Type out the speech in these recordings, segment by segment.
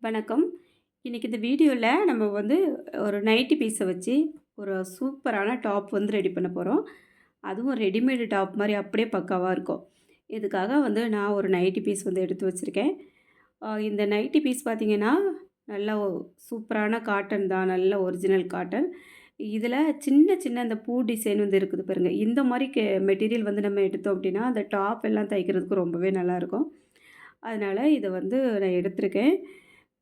வணக்கம். இன்னைக்கு இந்த வீடியோவில் நம்ம வந்து ஒரு நைட்டி பீஸை வச்சு ஒரு சூப்பரான டாப் வந்து ரெடி பண்ண போகிறோம். அதுவும் ரெடிமேடு டாப் மாதிரி அப்படியே பக்காவாக இருக்கும். இதுக்காக வந்து நான் ஒரு நைட்டி பீஸ் வந்து எடுத்து வச்சுருக்கேன். இந்த நைட்டி பீஸ் பார்த்திங்கன்னா நல்ல சூப்பரான காட்டன் தான், நல்ல ஒரிஜினல் காட்டன். இதில் சின்ன சின்ன அந்த பூ டிசைன் வந்து இருக்குது பாருங்கள். இந்த மாதிரி மெட்டீரியல் வந்து நம்ம எடுத்தோம் அப்படின்னா அந்த டாப் எல்லாம் தைக்கிறதுக்கு ரொம்பவே நல்லாயிருக்கும். அதனால் இதை வந்து நான் எடுத்திருக்கேன்.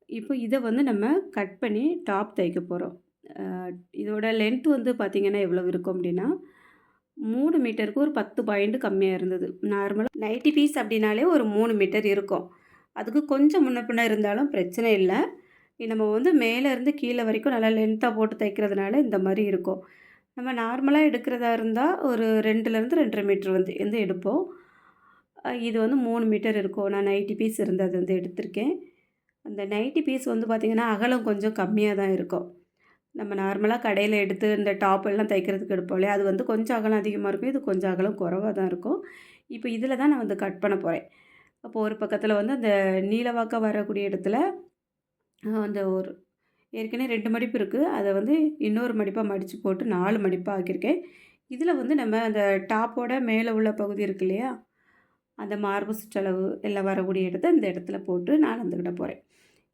இப்போ இதை வந்து நம்ம கட் பண்ணி டாப் தைக்க போகிறோம். இதோட லென்த் வந்து பார்த்திங்கன்னா எவ்வளோ இருக்கும் அப்படின்னா 3 மீட்டருக்கு ஒரு 10 பாயிண்ட் கம்மியாக இருந்தது. நார்மலாக நைட்டி பீஸ் அப்படின்னாலே ஒரு 3 மீட்டர் இருக்கும். அதுக்கு கொஞ்சம் முன்ன பின்ன இருந்தாலும் பிரச்சனை இல்லை. நம்ம வந்து மேலேருந்து கீழே வரைக்கும் நல்லா லென்த்தாக போட்டு தைக்கிறதுனால இந்த மாதிரி இருக்கும். நம்ம நார்மலாக எடுக்கிறதா இருந்தால் ஒரு 2லேருந்து 2.5 மீட்டர் வந்து எடுப்போம். இது வந்து 3 மீட்டர் இருக்கும். நான் நைட்டி பீஸ் இருந்தது வந்து எடுத்திருக்கேன். அந்த நைட்டி பீஸ் வந்து பார்த்திங்கன்னா அகலம் கொஞ்சம் கம்மியாக தான் இருக்கும். நம்ம நார்மலாக கடையில் எடுத்து இந்த டாப் எல்லாம் தைக்கிறதுக்கு எடுப்போம் இல்லையா, அது வந்து கொஞ்சம் அகலம் அதிகமாக இருக்கும். இது கொஞ்சம் அகலம் குறைவா தான் இருக்கும். இப்போ இதில் தான் நான் வந்து கட் பண்ண போகிறேன். அப்போ ஒரு பக்கத்தில் வந்து அந்த நீளவாக்கா வரக்கூடிய இடத்துல அந்த ஒரு ஏற்கனவே 2 மடிப்பு இருக்குது. அதை வந்து இன்னொரு மடிப்பாக மடித்து போட்டு 4 மடிப்பாக ஆக்கியிருக்கேன். இதில் வந்து நம்ம அந்த டாப்போட மேலே உள்ள பகுதி இருக்கு இல்லையா, அந்த மார்பு சுற்றளவு எல்லாம் வரக்கூடிய இடத்த இந்த இடத்துல போட்டு நான் அளந்துக்கிட போகிறேன்.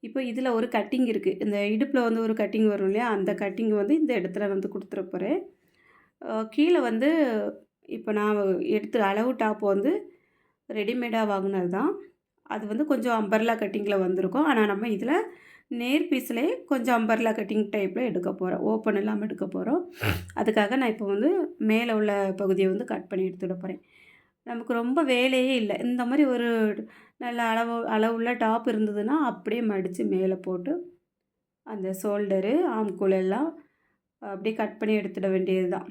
இப்போ இதில் ஒரு கட்டிங் இருக்குது. இந்த இடுப்பில் வந்து ஒரு கட்டிங் வரும் இல்லையா, அந்த கட்டிங் வந்து இந்த இடத்துல வந்து கொடுத்துட போகிறேன். கீழே வந்து இப்போ நான் எடுத்து அளவு டாப் வந்து ரெடிமேடாக வாங்கினது தான். அது வந்து கொஞ்சம் அம்பர்லா கட்டிங்கில் வந்திருக்கும். ஆனால் நம்ம இதில் நேர் பீஸ்லேயே கொஞ்சம் அம்பர்லா கட்டிங் டைப்பில் எடுக்க போகிறோம். ஓப்பன் இல்லாமல் எடுக்க போகிறோம். அதுக்காக நான் இப்போ வந்து மேலே உள்ள பகுதியை வந்து கட் பண்ணி எடுத்துட போகிறேன். நமக்கு ரொம்ப வேலையே இல்லை. இந்த மாதிரி ஒரு நல்ல அளவுள்ள டாப் இருந்ததுன்னா அப்படியே மடித்து மேலே போட்டு அந்த ஷோல்டரு ஆம்கூல் எல்லாம் அப்படியே கட் பண்ணி எடுத்துட வேண்டியது தான்.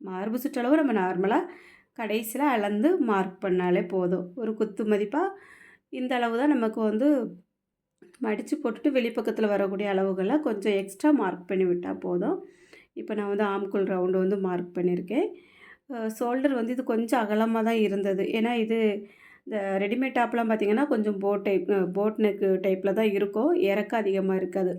மார்பு சுற்றளவு நம்ம நார்மலாக கடைசியில் அளந்து மார்க் பண்ணாலே போதும். ஒரு குத்து மதிப்பாக இந்த அளவு தான் நமக்கு வந்து மடித்து போட்டுட்டு வெளிப்பக்கத்தில் வரக்கூடிய அளவுகளை கொஞ்சம் எக்ஸ்ட்ரா மார்க் பண்ணி விட்டால் போதும். இப்போ நான் வந்து ஆம்கூல் ரவுண்டு வந்து மார்க் பண்ணியிருக்கேன். ஷோல்டர் வந்து இது கொஞ்சம் அகலமாக தான் இருந்தது. ஏன்னா இது இந்த ரெடிமேட் டாப்லாம் பார்த்திங்கன்னா கொஞ்சம் போட் நெக்கு டைப்பில் தான் இருக்கும். இறக்கம் அதிகமாக இருக்காது.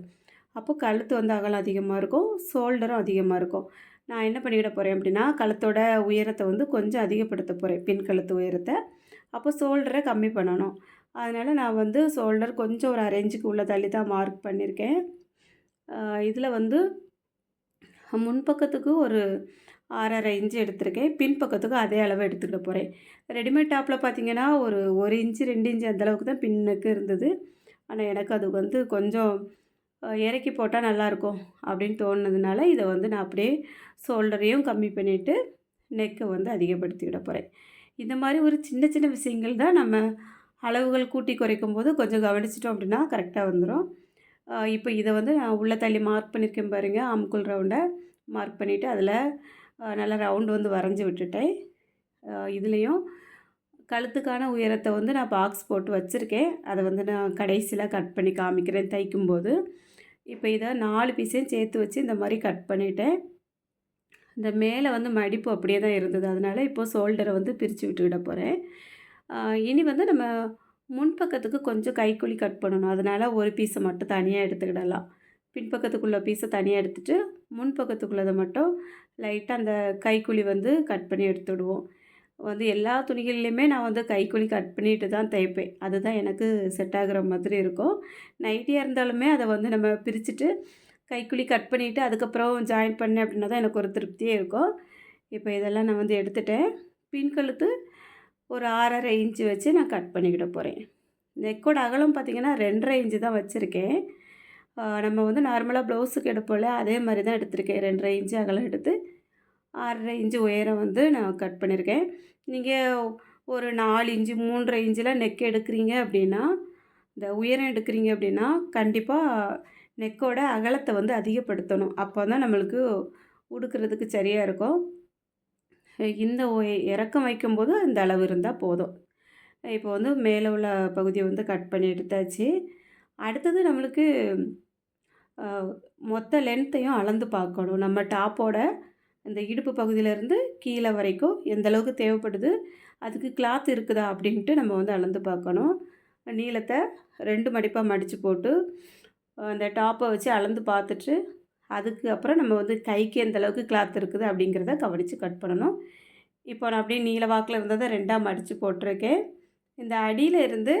அப்போ கழுத்து வந்து அகலம் அதிகமாக இருக்கும், ஷோல்டரும் அதிகமாக இருக்கும். நான் என்ன பண்ணிவிட போகிறேன் அப்படின்னா, கழுத்தோட உயரத்தை வந்து கொஞ்சம் அதிகப்படுத்த போகிறேன், பின் கழுத்து உயரத்தை. அப்போ ஷோல்டரை கம்மி பண்ணணும். அதனால் நான் வந்து ஷோல்டர் கொஞ்சம் ஒரு 1/2 இன்ச்சுக்கு உள்ள தள்ளி தான் மார்க் பண்ணியிருக்கேன். இதில் வந்து முன்பக்கத்துக்கு ஒரு 6.5 இன்ச்சு எடுத்திருக்கேன். பின்பக்கத்துக்கு அதே அளவு எடுத்துக்கிட போகிறேன். ரெடிமேட் டாப்பில் பார்த்திங்கன்னா ஒரு 1 இன்ச்சு 2 இன்ச்சு அந்தளவுக்கு தான் பின்னுக்கு இருந்தது. ஆனால் எனக்கு அது வந்து கொஞ்சம் இறக்கி போட்டால் நல்லாயிருக்கும் அப்படின்னு தோணுனதுனால இதை வந்து நான் அப்படியே ஷோல்டரையும் கம்மி பண்ணிவிட்டு நெக்கை வந்து அதிகப்படுத்திவிட போகிறேன். இந்த மாதிரி ஒரு சின்ன சின்ன விஷயங்கள் தான் நம்ம அளவுகள் கூட்டி குறைக்கும் போது கொஞ்சம் கவனிச்சிட்டோம் அப்படின்னா கரெக்டாக வந்துடும். இப்போ இதை வந்து நான் உள்ள தள்ளி மார்க் பண்ணியிருக்கேன் பாருங்கள். ஆம்கூல் ரவுண்டை மார்க் பண்ணிவிட்டு அதில் நல்லா ரவுண்டு வந்து வரைஞ்சி விட்டுட்டேன். இதுலேயும் கழுத்துக்கான உயரத்தை வந்து நான் பாக்ஸ் போட்டு வச்சுருக்கேன். அதை வந்து நான் கடைசியில் கட் பண்ணி காமிக்கிறேன் தைக்கும்போது. இப்போ இதை 4 பீஸையும் சேர்த்து வச்சு இந்த மாதிரி கட் பண்ணிவிட்டேன். இந்த மேலே வந்து மடிப்பு அப்படியே தான் இருந்தது. அதனால் இப்போது ஷோல்டரை வந்து பிரித்து விட்டுவிட போகிறேன். இனி வந்து நம்ம முன்பக்கத்துக்கு கொஞ்சம் கைக்குழி கட் பண்ணணும். அதனால் ஒரு பீஸை மட்டும் தனியாக எடுத்துக்கிடலாம். பின்பக்கத்துக்குள்ள பீஸை தனியாக எடுத்துகிட்டு முன்பக்கத்துக்குள்ளதை மட்டும் லைட்டாக அந்த கைக்குழி வந்து கட் பண்ணி எடுத்துவிடுவோம். வந்து எல்லா துணிகள்லையுமே நான் வந்து கைக்குழி கட் பண்ணிட்டு தான் தைப்பேன். அதுதான் எனக்கு செட் ஆகிற மாதிரி இருக்கும். நைட்டியாக இருந்தாலுமே அதை வந்து நம்ம பிரிச்சுட்டு கைக்குழி கட் பண்ணிவிட்டு அதுக்கப்புறம் ஜாயின் பண்ணேன் அப்படின்னா தான் எனக்கு ஒரு திருப்தியே இருக்கும். இப்போ இதெல்லாம் நான் வந்து எடுத்துட்டேன். பின்கழுத்து ஒரு 6.5 இன்ச்சு வச்சு நான் கட் பண்ணிக்கிட போகிறேன். நெக்கோட அகலம் பார்த்திங்கன்னா 2.5 இன்ச்சு தான் வச்சுருக்கேன். நம்ம வந்து நார்மலாக ப்ளவுஸுக்கு எடுப்போம்ல, அதே மாதிரி தான் எடுத்திருக்கேன். 2.5 இன்ச்சு அகலம் எடுத்து 6.5 இன்ச்சு உயரம் வந்து நான் கட் பண்ணியிருக்கேன். நீங்கள் ஒரு 4 இன்ச்சு 3.5 இன்ச்சில் நெக் எடுக்கிறீங்க அப்படின்னா, இந்த உயரம் எடுக்கிறீங்க அப்படின்னா கண்டிப்பாக நெக்கோட அகலத்தை வந்து அதிகப்படுத்தணும். அப்போ தான் நம்மளுக்கு உடுக்கிறதுக்கு சரியாக இருக்கும். இந்த இறக்கம் வைக்கும்போது அந்த அளவு இருந்தால் போதும். இப்போ வந்து மேலே உள்ள பகுதியை வந்து கட் பண்ணி எடுத்தாச்சு. அடுத்தது நம்மளுக்கு மொத்த லென்த்தையும் அளந்து பார்க்கணும். நம்ம டாப்போட இந்த இடுப்பு பகுதியிலேருந்து கீழே வரைக்கும் எந்த அளவுக்கு தேவைப்படுது, அதுக்கு கிளாத் இருக்குதா அப்படின்ட்டு நம்ம வந்து அளந்து பார்க்கணும். நீளத்தை 2 மடிப்பாக மடித்து போட்டு அந்த டாப்பை வச்சு அளந்து பார்த்துட்டு, அதுக்கு அப்புறம் நம்ம வந்து கைக்கு எந்த அளவுக்கு கிளாத் இருக்குது அப்படிங்கிறத கவனித்து கட் பண்ணணும். இப்போ நான் அப்படியே நீள வாக்கில் இருந்ததை 2ஆ மடித்து போட்டிருக்கேன். இந்த அடியில இருந்து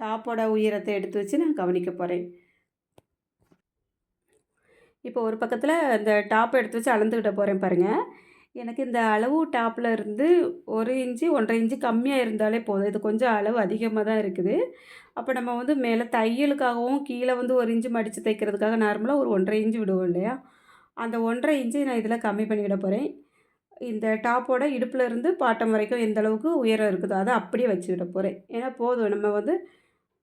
டாப்போட உயரத்தை எடுத்து வச்சு நான் கவனிக்க போகிறேன். இப்போ ஒரு பக்கத்தில் இந்த டாப்பை எடுத்து வச்சு அளந்துக்கிட்ட போகிறேன் பாருங்கள். எனக்கு இந்த அளவு டாப்பில் இருந்து 1 இன்ச்சு 1½ இன்ச்சு கம்மியாக இருந்தாலே போதும். இது கொஞ்சம் அளவு அதிகமாக தான் இருக்குது. அப்போ நம்ம வந்து மேலே தையலுக்காகவும் கீழே வந்து 1 இன்ச்சு மடித்து தைக்கிறதுக்காக நார்மலாக ஒரு 1½ இன்ச்சு விடுவோம் இல்லையா? அந்த 1½ இன்ச்சை நான் இதில் கம்மி பண்ணிவிட போகிறேன். இந்த டாப்போட இடுப்பில் இருந்து பாட்டம் வரைக்கும் எந்த அளவுக்கு உயரம் இருக்குதோ அதை அப்படியே வச்சுக்கிட போகிறேன். ஏன்னா போதும், நம்ம வந்து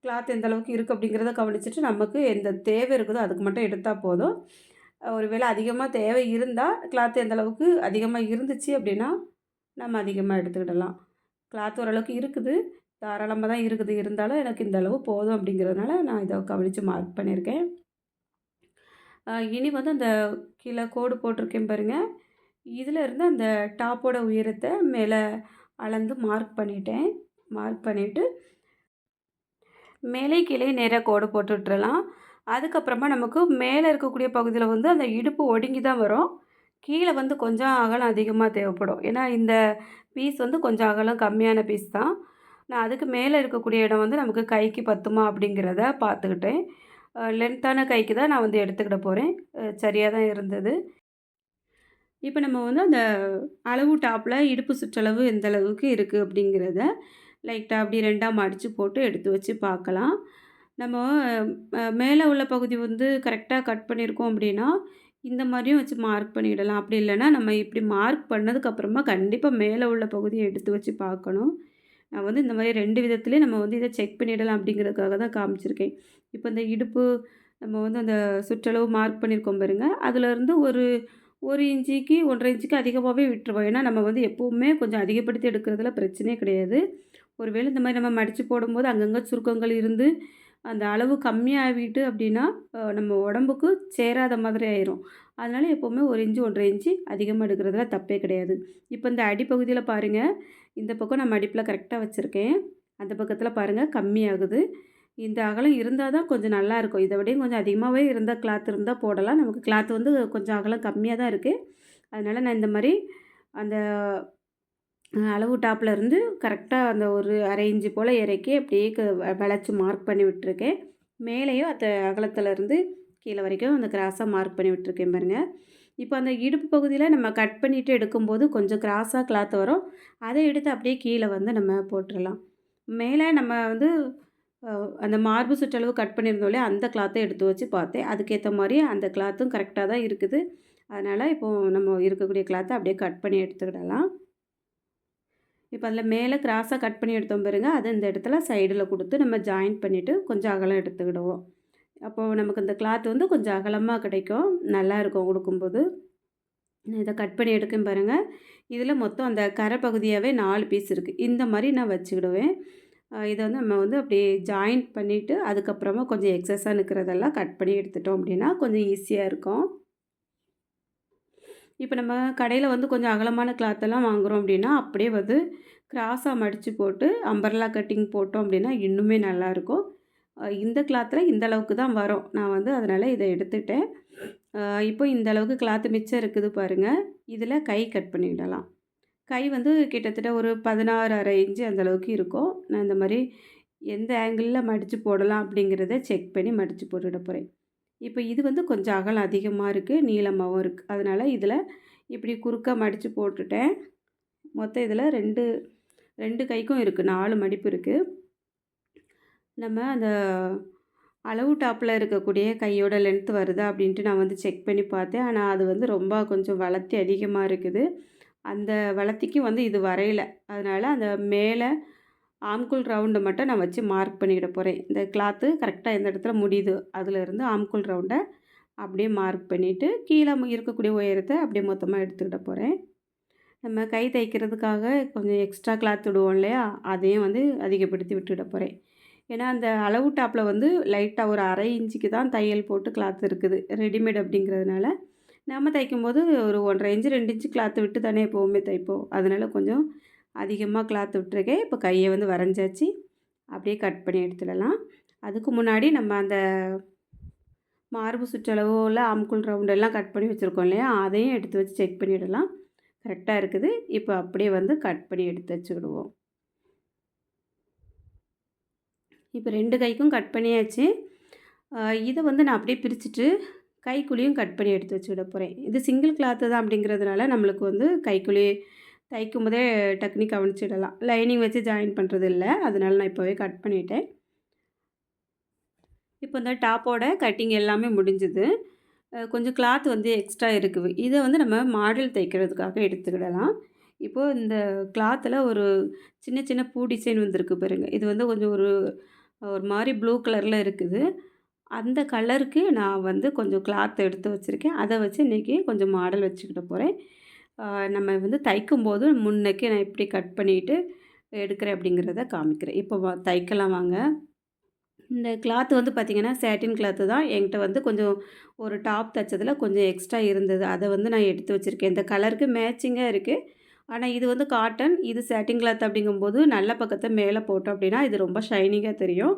கிளாத் எந்த அளவுக்கு இருக்குது அப்படிங்கிறத கவனிச்சுட்டு நமக்கு எந்த தேவை இருக்குதோ அதுக்கு மட்டும் எடுத்தால் போதும். ஒரு வேளை அதிகமாக தேவை இருந்தால் கிளாத் எந்த அளவுக்கு அதிகமாக இருந்துச்சு அப்படின்னா நம்ம அதிகமாக எடுத்துக்கிடலாம். கிளாத் ஓரளவுக்கு இருக்குது, தாராளமாக தான் இருக்குது. இருந்தாலும் எனக்கு இந்த அளவு போதும் அப்படிங்கிறதுனால நான் இதை கவனித்து மார்க் பண்ணியிருக்கேன். இனி வந்து அந்த கீழே கோடு போட்டிருக்கேன் பாருங்கள். இதில் இருந்து அந்த டாப்போட உயரத்தை மேலே அளந்து மார்க் பண்ணிட்டேன். மார்க் பண்ணிவிட்டு மேலே கீழே நேராக கோடு போட்டு விட்டுறலாம். அதுக்கப்புறமா நமக்கு மேலே இருக்கக்கூடிய பகுதியில் வந்து அந்த இடுப்பு ஒடுங்கி தான் வரும். கீழே வந்து கொஞ்சம் அகலம் அதிகமாக தேவைப்படும். ஏன்னா இந்த பீஸ் வந்து கொஞ்சம் அகலம் கம்மியான பீஸ் தான். நான் அதுக்கு மேலே இருக்கக்கூடிய இடம் வந்து நமக்கு கைக்கு பத்துமா அப்படிங்கிறத பார்த்துக்கிட்டேன். லென்த்தான கைக்கு தான் நான் வந்து எடுத்துக்கிட போகிறேன். சரியாக தான் இருந்தது. இப்போ நம்ம வந்து அந்த அளவு டாப்பில் இடுப்பு சுற்றளவு எந்த அளவுக்கு இருக்குது அப்படிங்கிறத லைட்டாக அப்படி 2ஆ மடித்து போட்டு எடுத்து வச்சு பார்க்கலாம். நம்ம மேலே உள்ள பகுதி வந்து கரெக்டாக கட் பண்ணியிருக்கோம் அப்படின்னா, இந்த மாதிரியும் வச்சு மார்க் பண்ணிடலாம். அப்படி இல்லைன்னா நம்ம இப்படி மார்க் பண்ணதுக்கப்புறமா கண்டிப்பாக மேலே உள்ள பகுதியை எடுத்து வச்சு பார்க்கணும். நான் வந்து இந்த மாதிரி 2 விதத்துலேயும் நம்ம வந்து இதை செக் பண்ணிடலாம் அப்படிங்கிறதுக்காக தான் காமிச்சிருக்கேன். இப்போ இந்த இடுப்பு நம்ம வந்து அந்த சுற்றளவு மார்க் பண்ணியிருக்கோம் பாருங்க. அதுலேருந்து ஒரு 1 இன்ச்சுக்கு 1½ இன்ச்சுக்கு அதிகமாகவே விட்டுருவோம். ஏன்னா நம்ம வந்து எப்போவுமே கொஞ்சம் அதிகப்படுத்தி எடுக்கிறதுல பிரச்சனையே கிடையாது. ஒரு வேளை இந்த மாதிரி நம்ம மடித்து போடும்போது அங்கங்கே சுருக்கங்கள் இருந்து அந்த அளவு கம்மியாகிட்டு அப்படின்னா நம்ம உடம்புக்கு சேராத மாதிரி ஆயிரும். அதனால் எப்போவுமே 1 இன்ச்சு 1½ இன்ச்சு அதிகமாக எடுக்கிறதுல தப்பே கிடையாது. இப்போ இந்த அடிப்பகுதியில் பாருங்கள், இந்த பக்கம் நான் மடிப்பில் கரெக்டாக வச்சுருக்கேன். அந்த பக்கத்தில் பாருங்கள் கம்மியாகுது. இந்த அகலம் இருந்தால் தான் கொஞ்சம் நல்லாயிருக்கும். இதை விடையும் கொஞ்சம் அதிகமாகவே இருந்தால் கிளாத் இருந்தால் போடலாம். நமக்கு கிளாத் வந்து கொஞ்சம் அகலம் கம்மியாக தான் இருக்குது. அதனால் நான் இந்த மாதிரி அந்த அளவு டாப்பில் இருந்து கரெக்டாக அந்த ஒரு 1/2 இன்ச்சு போல் இறக்கி அப்படியே வளைச்சி மார்க் பண்ணி விட்டுருக்கேன். மேலேயும் அந்த அகலத்துலேருந்து கீழே வரைக்கும் அந்த கிராஸாக மார்க் பண்ணி விட்டுருக்கேன் பாருங்கள். இப்போ அந்த இடுப்பு பகுதியில் நம்ம கட் பண்ணிவிட்டு எடுக்கும்போது கொஞ்சம் கிராஸாக கிளாத் வரும். அதை எடுத்து அப்படியே கீழே வந்து நம்ம போட்டுடலாம். மேலே நம்ம வந்து அந்த மார்பு சுற்றளவு கட் பண்ணியிருந்தோம் இல்லையா, அந்த கிளாத்தை எடுத்து வச்சு பார்த்தேன். அதுக்கேற்ற மாதிரி அந்த கிளாத்தும் கரெக்டாக தான் இருக்குது. அதனால் இப்போது நம்ம இருக்கக்கூடிய கிளாத்தை அப்படியே கட் பண்ணி எடுத்துக்கிடலாம். இப்போ அதில் மேலே கிராஸாக கட் பண்ணி எடுத்தோம் பாருங்க, அது இந்த இடத்துல சைடில் கொடுத்து நம்ம ஜாயின் பண்ணிவிட்டு கொஞ்சம் அகலம் எடுத்துக்கிடுவோம். அப்போது நமக்கு இந்த கிளாத் வந்து கொஞ்சம் அகலமாக கிடைக்கும், நல்லாயிருக்கும் உடுக்கும்போது. நான் இதை கட் பண்ணி எடுக்கேன் பாருங்கள். இதில் மொத்தம் அந்த கரை பகுதியாகவே 4 பீஸ் இருக்குது. இந்த மாதிரி நான் வச்சுக்கிடுவேன். இதை வந்து நம்ம வந்து அப்படியே ஜாயின் பண்ணிவிட்டு அதுக்கப்புறமா கொஞ்சம் எக்ஸஸாக நிற்கிறதெல்லாம் கட் பண்ணி எடுத்துட்டோம் அப்படின்னா கொஞ்சம் ஈஸியாக இருக்கும். இப்போ நம்ம கடையில் வந்து கொஞ்சம் அகலமான கிளாத்தெல்லாம் வாங்குகிறோம் அப்படின்னா அப்படியே வந்து கிராஸாக மடித்து போட்டு அம்பர்லா கட்டிங் போட்டோம் அப்படின்னா இன்னுமே நல்லாயிருக்கும். இந்த கிளாத்தில் இந்த அளவுக்கு தான் வரும். நான் வந்து அதனால் இதை எடுத்துட்டேன். இப்போ இந்த அளவுக்கு கிளாத்து மிச்சம் இருக்குது பாருங்கள். இதில் கை கட் பண்ணிடலாம். கை வந்து கிட்டத்தட்ட ஒரு 16 இன்ச்சு அந்தளவுக்கு இருக்கும். நான் இந்த மாதிரி எந்த ஆங்கிளில் மடித்து போடலாம் அப்படிங்கிறத செக் பண்ணி மடித்து போட்டுவிட போகிறேன். இப்போ இது வந்து கொஞ்சம் அகலம் அதிகமாக இருக்குது, நீளமாகவும் இருக்குது. அதனால் இதில் இப்படி குறுக்காக மடித்து போட்டுட்டேன். மொத்தம் இதில் 2 கைக்கும் இருக்குது, 4 மடிப்பு இருக்குது. நம்ம அந்த அளவு டாப்பில் இருக்கக்கூடிய கையோட லென்த் வருதா அப்படின்ட்டு நான் வந்து செக் பண்ணி பார்த்தேன். ஆனால் அது வந்து ரொம்ப கொஞ்சம் வளர்த்தி அதிகமாக இருக்குது. அந்த வளர்த்திக்கு வந்து இது வரையல. அதனால் அந்த மேலே ஆம்கோல் ரவுண்டை மட்டும் நான் வச்சு மார்க் பண்ணிக்கிட போகிறேன். இந்த கிளாத்து கரெக்டாக எந்த இடத்துல முடியுது அதிலேருந்து ஆம்கோல் ரவுண்டை அப்படியே மார்க் பண்ணிவிட்டு கீழே இருக்கக்கூடிய உயரத்தை அப்படியே மொத்தமாக எடுத்துக்கிட போகிறேன். நம்ம கை தைக்கிறதுக்காக கொஞ்சம் எக்ஸ்ட்ரா கிளாத் விடுவோம் இல்லையா, அதையும் வந்து அதிகப்படுத்தி விட்டுவிட போகிறேன். ஏன்னா அந்த அளவு டாப்பில் வந்து லைட்டாக ஒரு 1/2 இன்ச்சுக்கு தான் தையல் போட்டு கிளாத் இருக்குது, ரெடிமேட் அப்படிங்கிறதுனால. நம்ம தைக்கும்போது ஒரு 1½ இன்ச்சு 2 இன்ச்சு கிளாத்து விட்டு தானே எப்போவுமே தைப்போம். அதனால் கொஞ்சம் அதிகமாக கிளாத் விட்டுருக்கேன். இப்போ கையை வந்து வரைஞ்சாச்சு, அப்படியே கட் பண்ணி எடுத்துடலாம். அதுக்கு முன்னாடி நம்ம அந்த மார்பு சுற்றளவோ இல்லை ஆம்கோல் ரவுண்ட் எல்லாம் கட் பண்ணி வச்சுருக்கோம் இல்லையா, அதையும் எடுத்து வச்சு செக் பண்ணிடலாம். கரெக்டாக இருக்குது. இப்போ அப்படியே வந்து கட் பண்ணி எடுத்து வச்சுக்கிடுவோம். இப்போ 2 கைக்கும் கட் பண்ணியாச்சு. இதை வந்து நான் அப்படியே பிரிச்சுட்டு கைக்குழியும் கட் பண்ணி எடுத்து வச்சுக்கிட போகிறேன். இது சிங்கிள் கிளாத்து தான் அப்படிங்கிறதுனால நம்மளுக்கு வந்து கைக்குழி தைக்கும் போதே டக்குனு கவனிச்சிடலாம். லைனிங் வச்சு ஜாயின் பண்ணுறது இல்லை, அதனால நான் இப்போவே கட் பண்ணிட்டேன். இப்போ இந்த டாப்போட கட்டிங் எல்லாமே முடிஞ்சுது. கொஞ்சம் கிளாத் வந்து எக்ஸ்ட்ரா இருக்குது. இதை வந்து நம்ம மாடல் தைக்கிறதுக்காக எடுத்துக்கிடலாம். இப்போது இந்த கிளாத்தில் ஒரு சின்ன சின்ன பூ டிசைன் வந்திருக்கு பாருங்க. இது வந்து கொஞ்சம் ஒரு ஒரு மாதிரி ப்ளூ கலரில் இருக்குது. அந்த கலருக்கு நான் வந்து கொஞ்சம் கிளாத் எடுத்து வச்சுருக்கேன். அதை வச்சு இன்றைக்கி கொஞ்சம் மாடல் வச்சுக்கிட போகிறேன். நம்ம வந்து தைக்கும்போது முன்னைக்கு நான் எப்படி கட் பண்ணிவிட்டு எடுக்கிறேன் அப்படிங்கிறத காமிக்கிறேன். இப்போ தைக்கலாம் வாங்க. இந்த கிளாத் வந்து பார்த்திங்கன்னா சேட்டின் கிளாத்து தான். என்கிட்ட வந்து கொஞ்சம் ஒரு டாப் தைச்சதில் கொஞ்சம் எக்ஸ்ட்ரா இருந்தது. அதை வந்து நான் எடுத்து வச்சுருக்கேன். இந்த கலருக்கு மேட்சிங்காக இருக்குது. ஆனால் இது வந்து காட்டன், இது சேட்டின் கிளாத் அப்படிங்கும்போது நல்ல பக்கத்தை மேலே போட்டோம் அப்படின்னா இது ரொம்ப ஷைனிங்காக தெரியும்.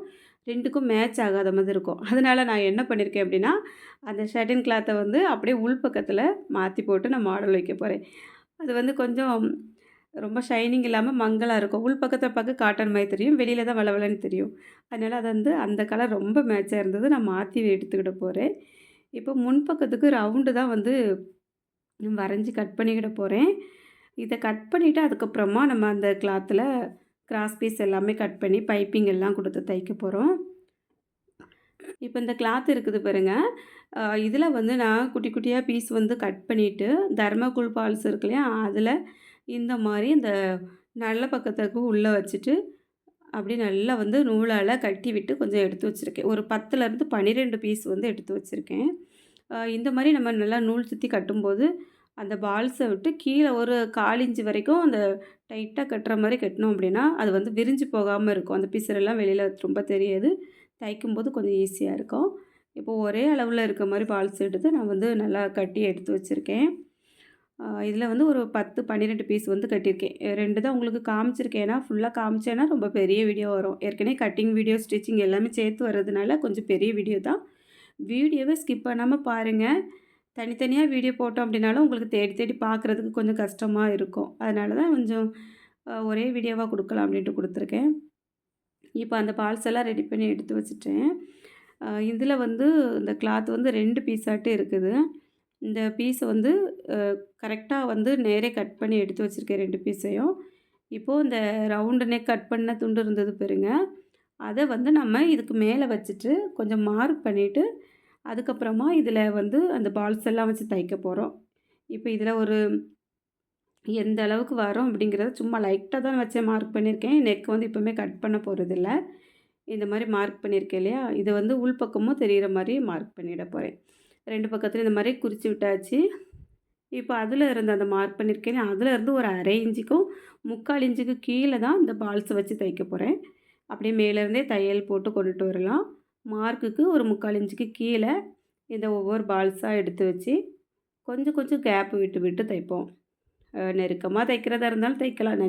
2க்கும் மேட்ச் ஆகாத மாதிரி இருக்கும். அதனால் நான் என்ன பண்ணியிருக்கேன் அப்படின்னா, அந்த ஷட்டின் கிளாத்தை வந்து அப்படியே உள் பக்கத்தில் மாற்றி போட்டு நான் மாடல் வைக்க போகிறேன். அது வந்து கொஞ்சம் ரொம்ப ஷைனிங் இல்லாமல் மங்கலாக இருக்கும். உள் பக்கத்தை பார்க்க காட்டன் மாதிரி தெரியும், வெளியில் தான் வளவலன்னு தெரியும். அதனால் அது வந்து அந்த கலர் ரொம்ப மேட்சாக இருந்தது. நான் மாற்றி எடுத்துக்கிட போகிறேன். இப்போ முன்பக்கத்துக்கு ரவுண்டு தான் வந்து வரைஞ்சி கட் பண்ணிக்கிட போகிறேன். இதை கட் பண்ணிவிட்டு அதுக்கப்புறமா நம்ம அந்த கிளாத்தில் கிராஸ் பீஸ் எல்லாமே கட் பண்ணி பைப்பிங் எல்லாம் கொடுத்து தைக்க போகிறோம். இப்போ இந்த கிளாத் இருக்குது பாருங்க. இதில் வந்து நான் குட்டி குட்டியாக பீஸ் வந்து கட் பண்ணிவிட்டு தர்மகோல் பால்ஸ் இருக்கு இல்லையா, அதில் இந்த மாதிரி இந்த நல்ல பக்கத்துக்கு உள்ளே வச்சுட்டு அப்படி நல்லா வந்து நூலால் கட்டி விட்டு கொஞ்சம் எடுத்து வச்சுருக்கேன். ஒரு 10லேருந்து 12 பீஸ் வந்து எடுத்து வச்சுருக்கேன். இந்த மாதிரி நம்ம நல்லா நூல் சுற்றி கட்டும்போது அந்த பால்ஸை விட்டு கீழே ஒரு 1/4 இன்ச்சு வரைக்கும் அந்த டைட்டாக கட்டுற மாதிரி கட்டினோம் அப்படின்னா அது வந்து விரிஞ்சு போகாமல் இருக்கும். அந்த பிசுறெல்லாம் வெளியில் ரொம்ப தெரியாது. தைக்கும்போது கொஞ்சம் ஈஸியாக இருக்கும். இப்போது ஒரே அளவில் இருக்க மாதிரி பால்ஸ் எடுத்து நான் வந்து நல்லா கட்டி எடுத்து வச்சுருக்கேன். இதில் வந்து ஒரு 10, 12 பீஸ் வந்து கட்டியிருக்கேன். 2 தான் உங்களுக்கு காமிச்சிருக்கேன். ஏன்னா ஃபுல்லாக காமிச்சேன்னா ரொம்ப பெரிய வீடியோ வரும். ஏற்கனவே கட்டிங் வீடியோ, ஸ்டிச்சிங் எல்லாமே சேர்த்து வர்றதுனால கொஞ்சம் பெரிய வீடியோ தான். வீடியோவை ஸ்கிப் பண்ணாமல் பாருங்கள். தனித்தனியாக வீடியோ போட்டோம் அப்படின்னாலும் உங்களுக்கு தேடி தேடி பார்க்குறதுக்கு கொஞ்சம் கஷ்டமாக இருக்கும். அதனால தான் கொஞ்சம் ஒரே வீடியோவாக கொடுக்கலாம் அப்படின்ட்டு கொடுத்துருக்கேன். இப்போ அந்த பால்ஸ் எல்லாம் ரெடி பண்ணி எடுத்து வச்சுட்டேன். இதில் வந்து இந்த கிளாத் வந்து 2 பீஸாட்டு இருக்குது. இந்த பீஸை வந்து கரெக்டாக வந்து நேரே கட் பண்ணி எடுத்து வச்சுருக்கேன் 2 பீஸையும். இப்போது இந்த ரவுண்டு நெக் கட் பண்ண துண்டு இருந்தது பாருங்க. அதை வந்து நம்ம இதுக்கு மேலே வச்சுட்டு கொஞ்சம் மார்க் பண்ணிவிட்டு அதுக்கப்புறமா இதில் வந்து அந்த பால்ஸ் எல்லாம் வச்சு தைக்க போகிறோம். இப்போ இதில் ஒரு எந்த அளவுக்கு வரும் அப்படிங்கிறத சும்மா லைட்டாக தான் வச்சேன், மார்க் பண்ணியிருக்கேன். நெக் வந்து இப்போவுமே கட் பண்ண போகிறதில்ல. இந்த மாதிரி மார்க் பண்ணியிருக்கேன் இல்லையா, இதை வந்து உள்பக்கமும் தெரிகிற மாதிரி மார்க் பண்ணிட போகிறேன். 2 பக்கத்துலையும் இந்த மாதிரி குறித்து விட்டாச்சு. இப்போ அதில் இருந்து அந்த மார்க் பண்ணியிருக்கேன், அதில் இருந்து ஒரு 1/2 இன்ச்சுக்கும் 3/4 இன்ச்சுக்கு கீழே தான் இந்த பால்ஸை வச்சு தைக்க போகிறேன். அப்படியே மேலேருந்தே தையல் போட்டு கொண்டுட்டு வரலாம். மார்க்குக்கு ஒரு 3/4 இன்ச்சுக்கு கீழே இந்த ஒவ்வொரு பால்ஸாக எடுத்து வச்சு கொஞ்சம் கொஞ்சம் கேப்பு விட்டு விட்டு தைப்போம். நெருக்கமாக தைக்கிறதா இருந்தாலும் தைக்கலாம்.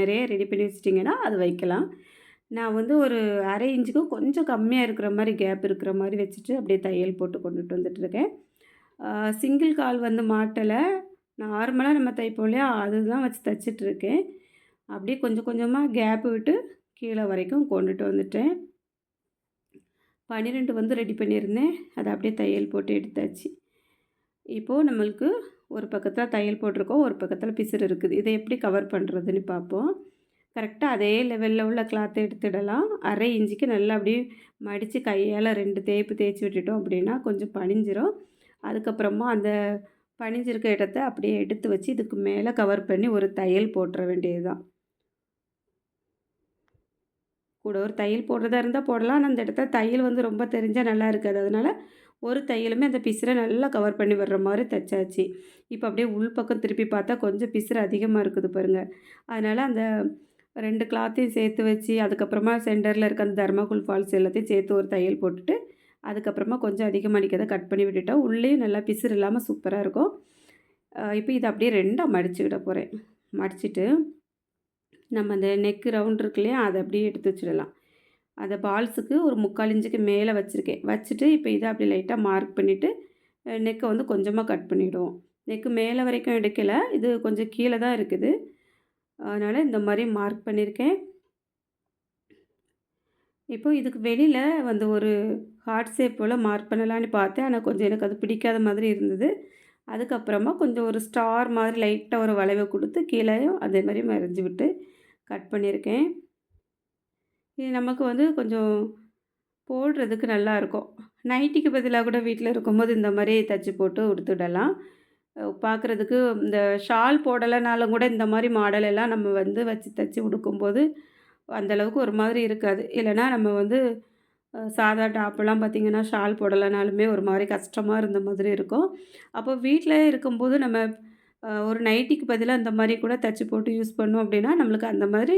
நிறைய ரெடி பண்ணி வச்சிட்டிங்கன்னா அது வைக்கலாம். நான் வந்து ஒரு 1/2 இன்ச்சுக்கும் கொஞ்சம் கம்மியாக இருக்கிற மாதிரி கேப் இருக்கிற மாதிரி வச்சுட்டு அப்படியே தையல் போட்டு கொண்டுட்டு வந்துட்டுருக்கேன். சிங்கிள் கால் வந்து மாட்டலை, நார்மலாக நம்ம தைப்போம் இல்லையா, அதுதான் வச்சு தைச்சிட்ருக்கேன். அப்படியே கொஞ்சம் கொஞ்சமாக கேப்பு விட்டு கீழே வரைக்கும் கொண்டுட்டு வந்துட்டேன். 12 வந்து ரெடி பண்ணியிருந்தேன். அதை அப்படியே தையல் போட்டு எடுத்தாச்சு. இப்போது நம்மளுக்கு ஒரு பக்கத்தில் தையல் போட்டிருக்கோம், ஒரு பக்கத்தில் பிசுறு இருக்குது. இதை எப்படி கவர் பண்ணுறதுன்னு பார்ப்போம். கரெக்டாக அதே லெவலில் உள்ள கிளாத்தை எடுத்துடலாம். 1/2 இன்ச்சுக்கு நல்லா அப்படியே மடித்து கையால் 2 தேய்ப்பு தேய்ச்சி விட்டுட்டோம் அப்படின்னா கொஞ்சம் பணிஞ்சிரும். அதுக்கப்புறமா அந்த பணிஞ்சிருக்க இடத்த அப்படியே எடுத்து வச்சு இதுக்கு மேலே கவர் பண்ணி ஒரு தையல் போட்டுற வேண்டியது தான். கூட ஒரு தையல் போடுறதா இருந்தால் போடலாம். ஆனால் அந்த இடத்துல தையல் வந்து ரொம்ப தெரிஞ்சால் நல்லா இருக்காது. அதனால் ஒரு தையலுமே அந்த பிசுரை நல்லா கவர் பண்ணி வர்ற மாதிரி தைச்சாச்சு. இப்போ அப்படியே உள்பக்கம் திருப்பி பார்த்தா கொஞ்சம் பிசுறு அதிகமாக இருக்குது பாருங்கள். அதனால் அந்த 2 கிளாத்தையும் சேர்த்து வச்சு அதுக்கப்புறமா சென்டரில் இருக்க அந்த தர்மகோல் ஃபால்ஸ் எல்லாத்தையும் சேர்த்து ஒரு தையல் போட்டுட்டு அதுக்கப்புறமா கொஞ்சம் அதிகமாக நிற்கிறத கட் பண்ணி விட்டுட்டா உள்ளேயும் நல்லா பிசுறு இல்லாமல் சூப்பராக இருக்கும். இப்போ இதை அப்படியே 2ஆக மடிச்சுக்கிட போகிறேன். மடிச்சுட்டு நம்ம அந்த நெக்கு ரவுண்ட் இருக்கு இல்லையா, அதை அப்படியே எடுத்து வச்சிடலாம். அந்த பால்ஸுக்கு ஒரு 3/4 இன்ச்சுக்கு மேலே வச்சுருக்கேன். வச்சுட்டு இப்போ இதை அப்படி லைட்டாக மார்க் பண்ணிவிட்டு நெக்கை வந்து கொஞ்சமாக கட் பண்ணிவிடுவோம். நெக்கு மேலே வரைக்கும் எடுக்கலை, இது கொஞ்சம் கீழே தான் இருக்குது. அதனால் இந்த மாதிரி மார்க் பண்ணியிருக்கேன். இப்போ இதுக்கு வெளியில வந்து ஒரு ஹார்ட் ஷேப் போல் மார்க் பண்ணலான்னு பார்த்தேன். ஆனால் கொஞ்சம் எனக்கு அது பிடிக்காத மாதிரி இருந்தது. அதுக்கப்புறமா கொஞ்சம் ஒரு ஸ்டார் மாதிரி லைட்டாக ஒரு வளைவை கொடுத்து கீழேயும் அதே மாதிரி வரைஞ்சி விட்டு கட் பண்ணியிருக்கேன். இது நமக்கு வந்து கொஞ்சம் போடுறதுக்கு நல்லாயிருக்கும். நைட்டிக்கு பதிலாக கூட வீட்டில் இருக்கும்போது இந்த மாதிரி தச்சு போட்டு உடுத்துடலாம். பார்க்குறதுக்கு இந்த ஷால் போடலைனாலும் கூட இந்த மாதிரி மாடல் எல்லாம் நம்ம வந்து வச்சு தச்சு உடுக்கும்போது அந்த அளவுக்கு ஒரு மாதிரி இருக்காது. இல்லைன்னா நம்ம வந்து சாதா டாப்பெல்லாம் பார்த்திங்கன்னா ஷால் போடலைனாலுமே ஒரு மாதிரி கஷ்டமாக இருந்த மாதிரி இருக்கும். அப்போ வீட்டில் இருக்கும்போது நம்ம ஒரு நைட்டிக்கு பதிலாக இந்த மாதிரி கூட தச்சு போட்டு யூஸ் பண்ணோம் அப்படின்னா நம்மளுக்கு அந்த மாதிரி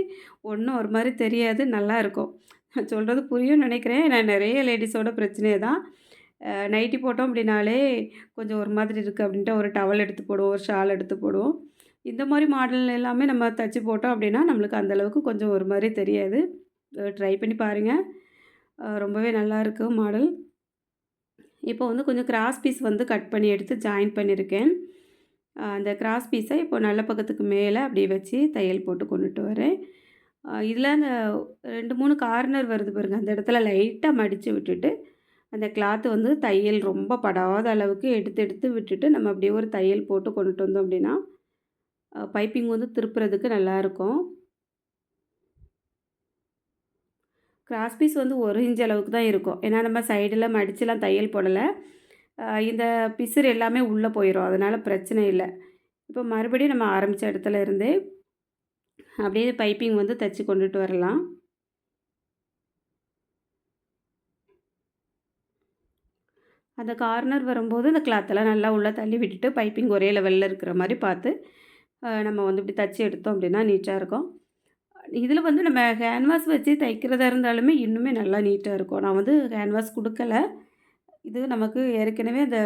ஒன்றும் ஒரு மாதிரி தெரியாது, நல்லாயிருக்கும். நான் சொல்கிறது புரியும்னு நினைக்கிறேன். நான் நிறைய லேடிஸோட பிரச்சனையே தான். நைட்டி போட்டோம் அப்படின்னாலே கொஞ்சம் ஒரு மாதிரி இருக்குது அப்படின்ட்டு ஒரு டவல் எடுத்து போடுவோம், ஒரு ஷால் எடுத்து போடுவோம். இந்த மாதிரி மாடல் எல்லாமே நம்ம தச்சு போட்டோம் அப்படின்னா நம்மளுக்கு அந்தளவுக்கு கொஞ்சம் ஒரு மாதிரி தெரியாது. ட்ரை பண்ணி பாருங்கள். ரொம்பவே நல்லாயிருக்கு மாடல். இப்போ வந்து கொஞ்சம் கிராஸ் பீஸ் வந்து கட் பண்ணி எடுத்து ஜாயின் பண்ணியிருக்கேன். அந்த கிராஸ் பீஸை இப்போ நல்ல பக்கத்துக்கு மேலே அப்படியே வச்சு தையல் போட்டு கொண்டுட்டு வரேன். இதில் அந்த 2, 3 கார்னர் வருது பாருங்கள், அந்த இடத்துல லைட்டாக மடித்து விட்டுட்டு அந்த கிளாத்து வந்து தையல் ரொம்ப படாத அளவுக்கு எடுத்து எடுத்து விட்டுட்டு நம்ம அப்படியே ஒரு தையல் போட்டு கொண்டுட்டு வந்தோம் அப்படின்னா பைப்பிங் வந்து திருப்புறதுக்கு நல்லாயிருக்கும். கிராஸ் பீஸ் வந்து 1 இன்ச் அளவுக்கு தான் இருக்கும். ஏன்னா நம்ம சைடில் மடிச்சுலாம் தையல் போடலை. இந்த பிசுறு எல்லாமே உள்ளே போயிடும், அதனால் பிரச்சனை இல்லை. இப்போ மறுபடியும் நம்ம ஆரம்பித்த இடத்துல இருந்தே அப்படியே பைப்பிங் வந்து தைச்சி கொண்டுட்டு வரலாம். அந்த கார்னர் வரும்போது அந்த கிளாத்தெல்லாம் நல்லா உள்ளே தள்ளி விட்டுட்டு பைப்பிங் ஒரே லெவலில் இருக்கிற மாதிரி பார்த்து நம்ம வந்து இப்படி தைச்சி எடுத்தோம் அப்படின்னா நீட்டாக இருக்கும். இதில் வந்து நம்ம கேன்வாஸ் வச்சு தைக்கிறதா இருந்தாலுமே இன்னுமே நல்லா நீட்டாக இருக்கும். நான் வந்து கேன்வாஸ் கொடுக்கல. இது நமக்கு ஏற்கனவே அந்த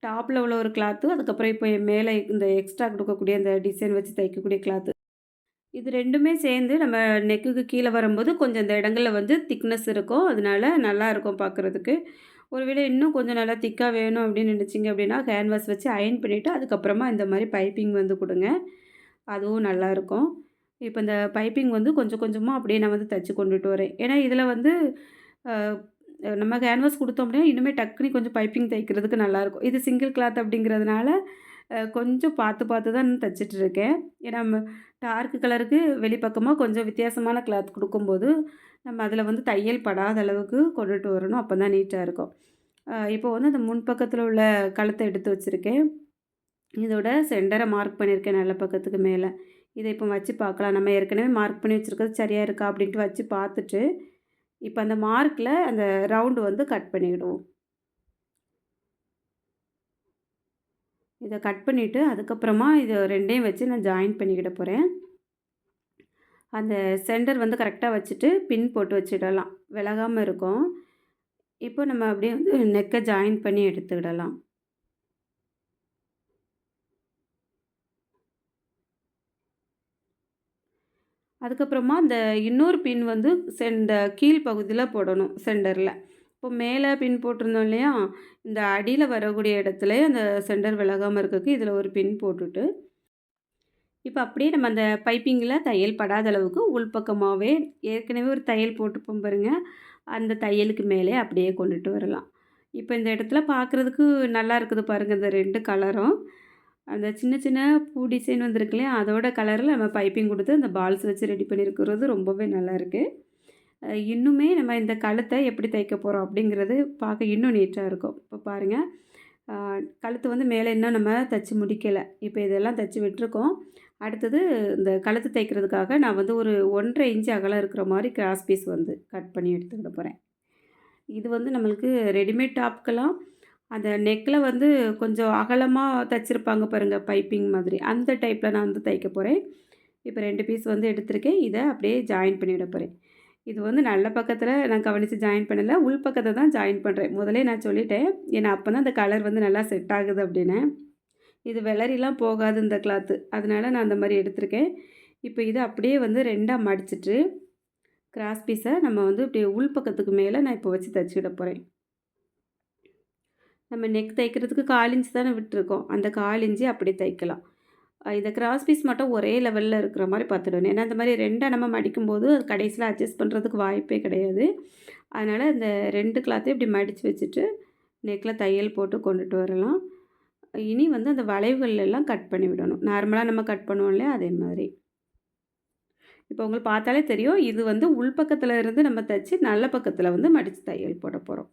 டாப்பில் உள்ள ஒரு கிளாத்து, அதுக்கப்புறம் இப்போ மேலே இந்த எக்ஸ்ட்ரா கொடுக்கக்கூடிய அந்த டிசைன் வச்சு தைக்கக்கூடிய கிளாத்து. இது 2மே சேர்ந்து நம்ம நெக்குக்கு கீழே வரும்போது கொஞ்சம் இந்த இடங்களில் வந்து திக்னஸ் இருக்கும். அதனால நல்லாயிருக்கும் பார்க்குறதுக்கு. ஒருவேளை இன்னும் கொஞ்சம் நல்லா திக்காக வேணும் அப்படின்னு நினச்சிங்க அப்படின்னா கேன்வாஸ் வச்சு அயர்ன் பண்ணிவிட்டு அதுக்கப்புறமா இந்த மாதிரி பைப்பிங் வந்து கொடுங்க. அதுவும் நல்லாயிருக்கும். இப்போ இந்த பைப்பிங் வந்து கொஞ்சம் கொஞ்சமாக அப்படியே நான் வந்து தைச்சி கொண்டுட்டு வரேன். ஏன்னா இதில் வந்து நம்ம கேன்வாஸ் கொடுத்தோம் அப்படின்னா இன்னுமே டக்குனு கொஞ்சம் பைப்பிங் தைக்கிறதுக்கு நல்லாயிருக்கும். இது சிங்கிள் கிளாத் அப்படிங்கிறதுனால கொஞ்சம் பார்த்து பார்த்து தான் தைச்சிட்ருக்கேன். ஏன்னா நம்ம டார்க் கலருக்கு வெளிப்பக்கமாக கொஞ்சம் வித்தியாசமான கிளாத் கொடுக்கும்போது நம்ம அதில் வந்து தையல் படாத அளவுக்கு கொண்டுட்டு வரணும். அப்போ தான் நீட்டாக இருக்கும். இப்போ வந்து அந்த முன்பக்கத்தில் உள்ள கழுத்தை எடுத்து வச்சுருக்கேன். இதோட சென்டரை மார்க் பண்ணியிருக்கேன் நல்ல பக்கத்துக்கு மேலே. இதை இப்போ வச்சு பார்க்கலாம். நம்ம ஏற்கனவே மார்க் பண்ணி வச்சுருக்கிறது சரியாக இருக்கா அப்படின்ட்டு வச்சு பார்த்துட்டு இப்போ அந்த மார்க்கில் அந்த ரவுண்டு வந்து கட் பண்ணிவிடுவோம். இதை கட் பண்ணிவிட்டு அதுக்கப்புறமா இதை 2யும் வச்சு நான் ஜாயின் பண்ணிக்கிட போகிறேன். அந்த சென்டர் வந்து கரெக்டாக வச்சுட்டு பின் போட்டு வச்சிடலாம், விலகாமல் இருக்கும். இப்போ நம்ம அப்படியே வந்து நெக்கை ஜாயின் பண்ணி எடுத்துக்கிடலாம். அதுக்கப்புறமா அந்த இன்னொரு பின் வந்து இந்த கீழ் பகுதியில் போடணும் சென்டரில். இப்போ மேலே பின் போட்டிருந்தோம் இல்லையா, இந்த அடியில் வரக்கூடிய இடத்துல அந்த சென்டர் விலகாமல் இருக்கிறதுக்கு இதில் ஒரு பின் போட்டுட்டு இப்போ அப்படியே நம்ம அந்த பைப்பிங்கில் தையல் படாத அளவுக்கு உள்பக்கமாகவே ஏற்கனவே ஒரு தையல் போட்டுப்போம் பாருங்கள், அந்த தையலுக்கு மேலே அப்படியே கொண்டுட்டு வரலாம். இப்போ இந்த இடத்துல பார்க்குறதுக்கு நல்லா இருக்குது பாருங்கள், இந்த 2 கலரும். அந்த சின்ன சின்ன பூ டிசைன் வந்திருக்கு இல்லையா, அதோட கலரில் நம்ம பைப்பிங் கொடுத்து அந்த பால்ஸ் வச்சு ரெடி பண்ணியிருக்கிறது ரொம்பவே நல்லாயிருக்கு. இன்னுமே நம்ம இந்த கழுத்தை எப்படி தைக்க போகிறோம் அப்படிங்கிறது பார்க்க இன்னும் நீட்டாக இருக்கும். இப்போ பாருங்கள், கழுத்து வந்து மேலே இன்னும் நம்ம தைச்சி முடிக்கலை. இப்போ இதெல்லாம் தைச்சி விட்டுருக்கோம். அடுத்தது இந்த கழுத்து தைக்கிறதுக்காக நான் வந்து ஒரு 1.5 இன்ச் அகலம் இருக்கிற மாதிரி கிராஸ் பீஸ் வந்து கட் பண்ணி எடுத்துக்கிட போகிறேன். இது வந்து நம்மளுக்கு ரெடிமேட் டாப்க்கெல்லாம் அந்த நெக்கில் வந்து கொஞ்சம் அகலமாக தைச்சிருப்பாங்க பாருங்கள், பைப்பிங் மாதிரி, அந்த டைப்பில் நான் வந்து தைக்க போகிறேன். இப்போ 2 பீஸ் வந்து எடுத்திருக்கேன். இதை அப்படியே ஜாயின் பண்ணிவிட போகிறேன். இது வந்து நல்ல பக்கத்தில் நான் கவனித்து ஜாயின் பண்ணலை, உள் பக்கத்தை தான் ஜாயின் பண்ணுறேன். முதலே நான் சொல்லிட்டேன், ஏன்னா அப்போ தான் அந்த கலர் வந்து நல்லா செட் ஆகுது அப்படின்னு. இது வெளரிலாம் போகாது இந்த கிளாத்து, அதனால் நான் அந்த மாதிரி எடுத்திருக்கேன். இப்போ இதை அப்படியே வந்து 2ஆக மடிச்சுட்டு கிராஸ் பீஸை நம்ம வந்து இப்படி உள் பக்கத்துக்கு மேலே நான் இப்போ வச்சு தச்சுக்கிட போகிறேன். நம்ம நெக் தைக்கிறதுக்கு 1/4 இன்ச் தானே விட்டுருக்கோம். அந்த 1/4 இன்ச்சு அப்படி தைக்கலாம். இந்த கிராஸ் பீஸ் மட்டும் ஒரே லெவல்ல இருக்கிற மாரி பார்த்துடணும். ஏன்னா இந்த மாரி 2ஆ நம்ம மடிக்கும்போது அது கடைசியில அட்ஜஸ்ட் பண்ணுறதுக்கு வாய்ப்பே கிடையாது. அதனால் இந்த 2 கிளாத்தையும் இப்படி மடித்து வச்சுட்டு நெக்கில் தையல் போட்டு கொண்டுட்டு வரலாம். இனி வந்து அந்த வளைவுகள் எல்லாம் கட் பண்ணி விடணும். நார்மலா நம்ம கட் பண்ணுவோம் இல்லையா? அதே மாதிரி. இப்போ உங்களுக்கு பார்த்தாலே தெரியும். இது வந்து உள் பக்கத்துல இருந்து நம்ம தச்சு நல்ல பக்கத்துல வந்து மடிச்சு தையல் போட போறோம்.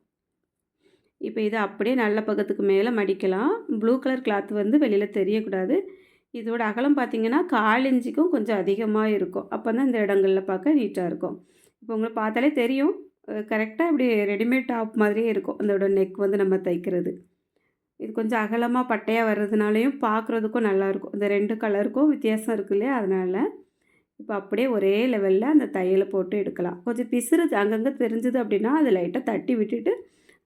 இப்போ இத அப்படியே நல்ல பக்கத்துக்கு மேல மடிக்கலாம். ப்ளூ கலர் கிளாத் வந்து வெளியில தெரியக்கூடாது. இதோட அகலம் பார்த்தீங்கன்னா, 1/4 இன்ச்சுக்கும் கொஞ்சம் அதிகமா இருக்கும். அப்ப தான் இந்த இடங்கள்ல பார்க்க நீட்டா இருக்கும். இப்போ உங்களுக்கு பார்த்தாலே தெரியும். கரெக்ட்டா இப்படி ரெடிமேட் டாப் மாதிரியே இருக்கும். அதோட நெக் வந்து நம்ம தைக்கிறது. இது கொஞ்சம் அகலமா பட்டையா வர்றதுனாலயும் பார்க்குறதுக்கும் நல்லாயிருக்கும். இந்த 2 கலருக்கும் வித்தியாசம் இருக்கு இல்லையா? அதனால. இப்போ அப்படியே ஒரே லெவல்ல அந்த தையல போட்டு எடுக்கலாம். கொஞ்சம் பிசுறு அங்கங்க தெரிஞ்சது அப்படின்னா, அத லைட்டா தட்டி விட்டுட்டு,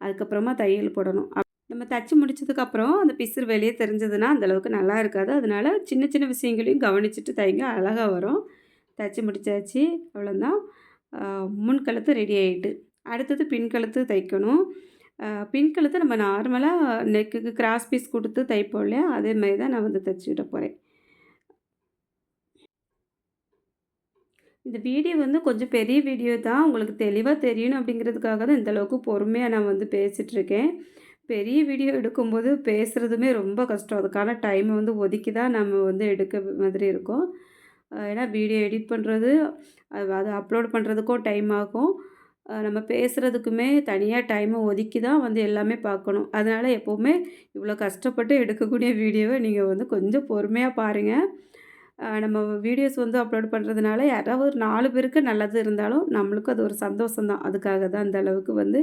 அதுக்கப்புறமா தையல் போடணும். நம்ம தச்சு முடிச்சதுக்கப்புறம் அந்த பிசுறு வெளியே தெரிஞ்சதுன்னா, அந்த அளவுக்கு நல்லா இருக்காது. அதனால சின்ன சின்ன விஷயங்களையும் கவனிச்சுட்டு தைங்க. அழகா வரும். தச்சு முடிச்சாச்சு. அவ்வளோதான். அ முன் கழுத்து ரெடி ஆயிட்டு. அடுத்தது பின் கழுத்து தைக்கணும். பின் கழுத்து நம்ம நார்மலா நெக்குக்கு கிராஸ் பீஸ் குடுத்து தைப்போம் இல்லையா? அதே மாரி தான் நான் வந்து தச்சுக்கிட போறேன். இந்த வீடியோ வந்து கொஞ்சம் பெரிய வீடியோ தான். உங்களுக்கு தெளிவா தெரியணும் அப்படிங்கிறதுக்காக தான் இந்த அளவுக்கு பொறுமையா நான் வந்து பேசிட்டுருக்கேன். பெரிய வீடியோ எடுக்கும்போது பேசுறதுமே ரொம்ப கஷ்டம். அதுக்கான டைம் வந்து ஒதுக்கி தான் நம்ம வந்து எடுக்க மாதிரி இருக்கும். ஏன்னா வீடியோ எடிட் பண்ணுறது, அத அப்லோட் பண்ணுறதுக்கும் டைம் ஆகும். நம்ம பேசுறதுக்குமே தனியா டைம ஒதுக்கி தான் வந்து எல்லாமே பார்க்கணும். அதனால எப்பவுமே இவ்வளோ கஷ்டப்பட்டு எடுக்கக்கூடிய வீடியோவ நீங்க வந்து கொஞ்சம் பொறுமையா பாருங்க. நம்ம வீடியோஸ் வந்து அப்லோட் பண்ணுறதுனால யாராவது ஒரு 4 பேருக்கு நல்லது இருந்தாலும், நம்மளுக்கும் அது ஒரு சந்தோஷம் தான். அதுக்காக தான் அந்த அளவுக்கு வந்து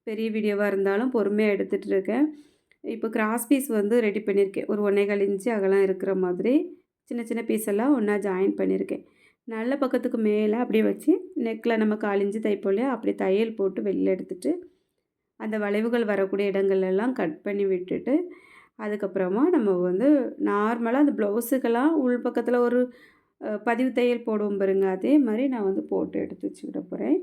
பெரிய வீடியோவா இருந்தாலும் பொறுமையா எடுத்துட்டு இருக்கேன். இப்போ கிராஸ் பீஸ் வந்து ரெடி பண்ணியிருக்கேன். ஒரு 1 1/4 இன்ச்சு அகலம் இருக்கிற மாதிரி சின்ன சின்ன பீஸ் எல்லாம் ஒண்ணா ஜாயின் பண்ணியிருக்கேன். நல்ல பக்கத்துக்கு மேல அப்படியே வச்சு நெக்ல நம்ம 1/4 இன்ச்சு தைப்போம் இல்லையா? அப்படி தையல் போட்டு வெளில எடுத்துட்டு, அந்த வளைவுகள் வரக்கூடிய இடங்கள் எல்லாம் கட் பண்ணி விட்டுட்டு அதுக்கப்புறமா நம்ம வந்து நார்மலா அந்த ப்ளவுஸுக்கெல்லாம் உள் பக்கத்துல ஒரு பதிவு தையல் போடுவோம் பாருங்க, அதே மாரி நான் வந்து போட்டு எடுத்து வச்சுக்கிட போறேன்.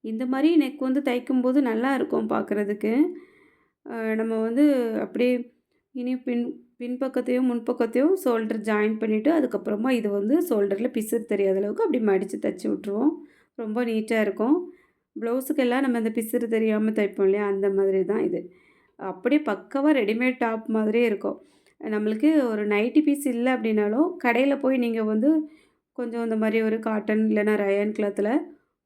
இந்த மாரி நெக் வந்து தைக்கும்போது நல்லாயிருக்கும் பார்க்குறதுக்கு. நம்ம வந்து அப்படியே இனி பின்பக்கத்தையும், முன்பக்கத்தையும் ஷோல்டர் ஜாயின் பண்ணிவிட்டு, அதுக்கப்புறமா இது வந்து ஷோல்டரில பிசுறு தெரியாத அளவுக்கு அப்படி மடித்து தச்சு விட்டுருவோம். ரொம்ப நீட்டா இருக்கும். ப்ளவுஸுக்கெல்லாம் நம்ம அந்த பிசுறு தெரியாம தைப்போம் இல்லையா? அந்த மாதிரி தான் இது. அப்படியே பக்காவா ரெடிமேட் டாப் மாதிரியே இருக்கும். நம்மளுக்கு ஒரு நைட்டி பீஸ் இல்ல அப்படின்னாலும், கடையில போய் நீங்க வந்து கொஞ்சம் இந்த மாரி ஒரு காட்டன் இல்லைன்னா ரயான் கிளாத்ல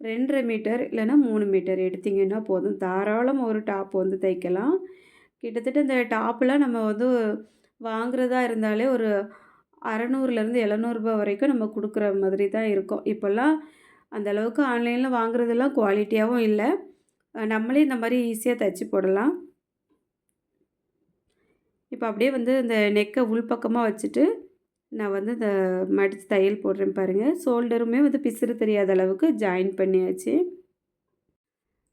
2 1/2 மீட்டர் இல்லைன்னா 3 மீட்டர் எடுத்தீங்கன்னா போதும். தாராளமா ஒரு டாப் வந்து தைக்கலாம். கிட்டத்தட்ட இந்த டாப்லாம் நம்ம வந்து வாங்குறதா இருந்தாலே ஒரு ரூ. 600லேருந்து ரூ. 700 வரைக்கும் நம்ம குடுக்குற மாதிரி தான் இருக்கும். இப்போல்லாம் அந்த அளவுக்கு ஆன்லைன்ல வாங்குறதெல்லாம் குவாலிட்டியாவும் இல்ல. நம்மளே இந்த மாரி ஈஸியா தச்சு போடலாம். இப்போ அப்படியே வந்து இந்த நெக்க உள்பக்கமா வச்சுட்டு, நான் வந்து இந்த மடிச்சு தையல் போடுறேன் பாருங்க. ஷோல்டருமே வந்து பிசுறு தெரியாத அளவுக்கு ஜாயின் பண்ணியாச்சு.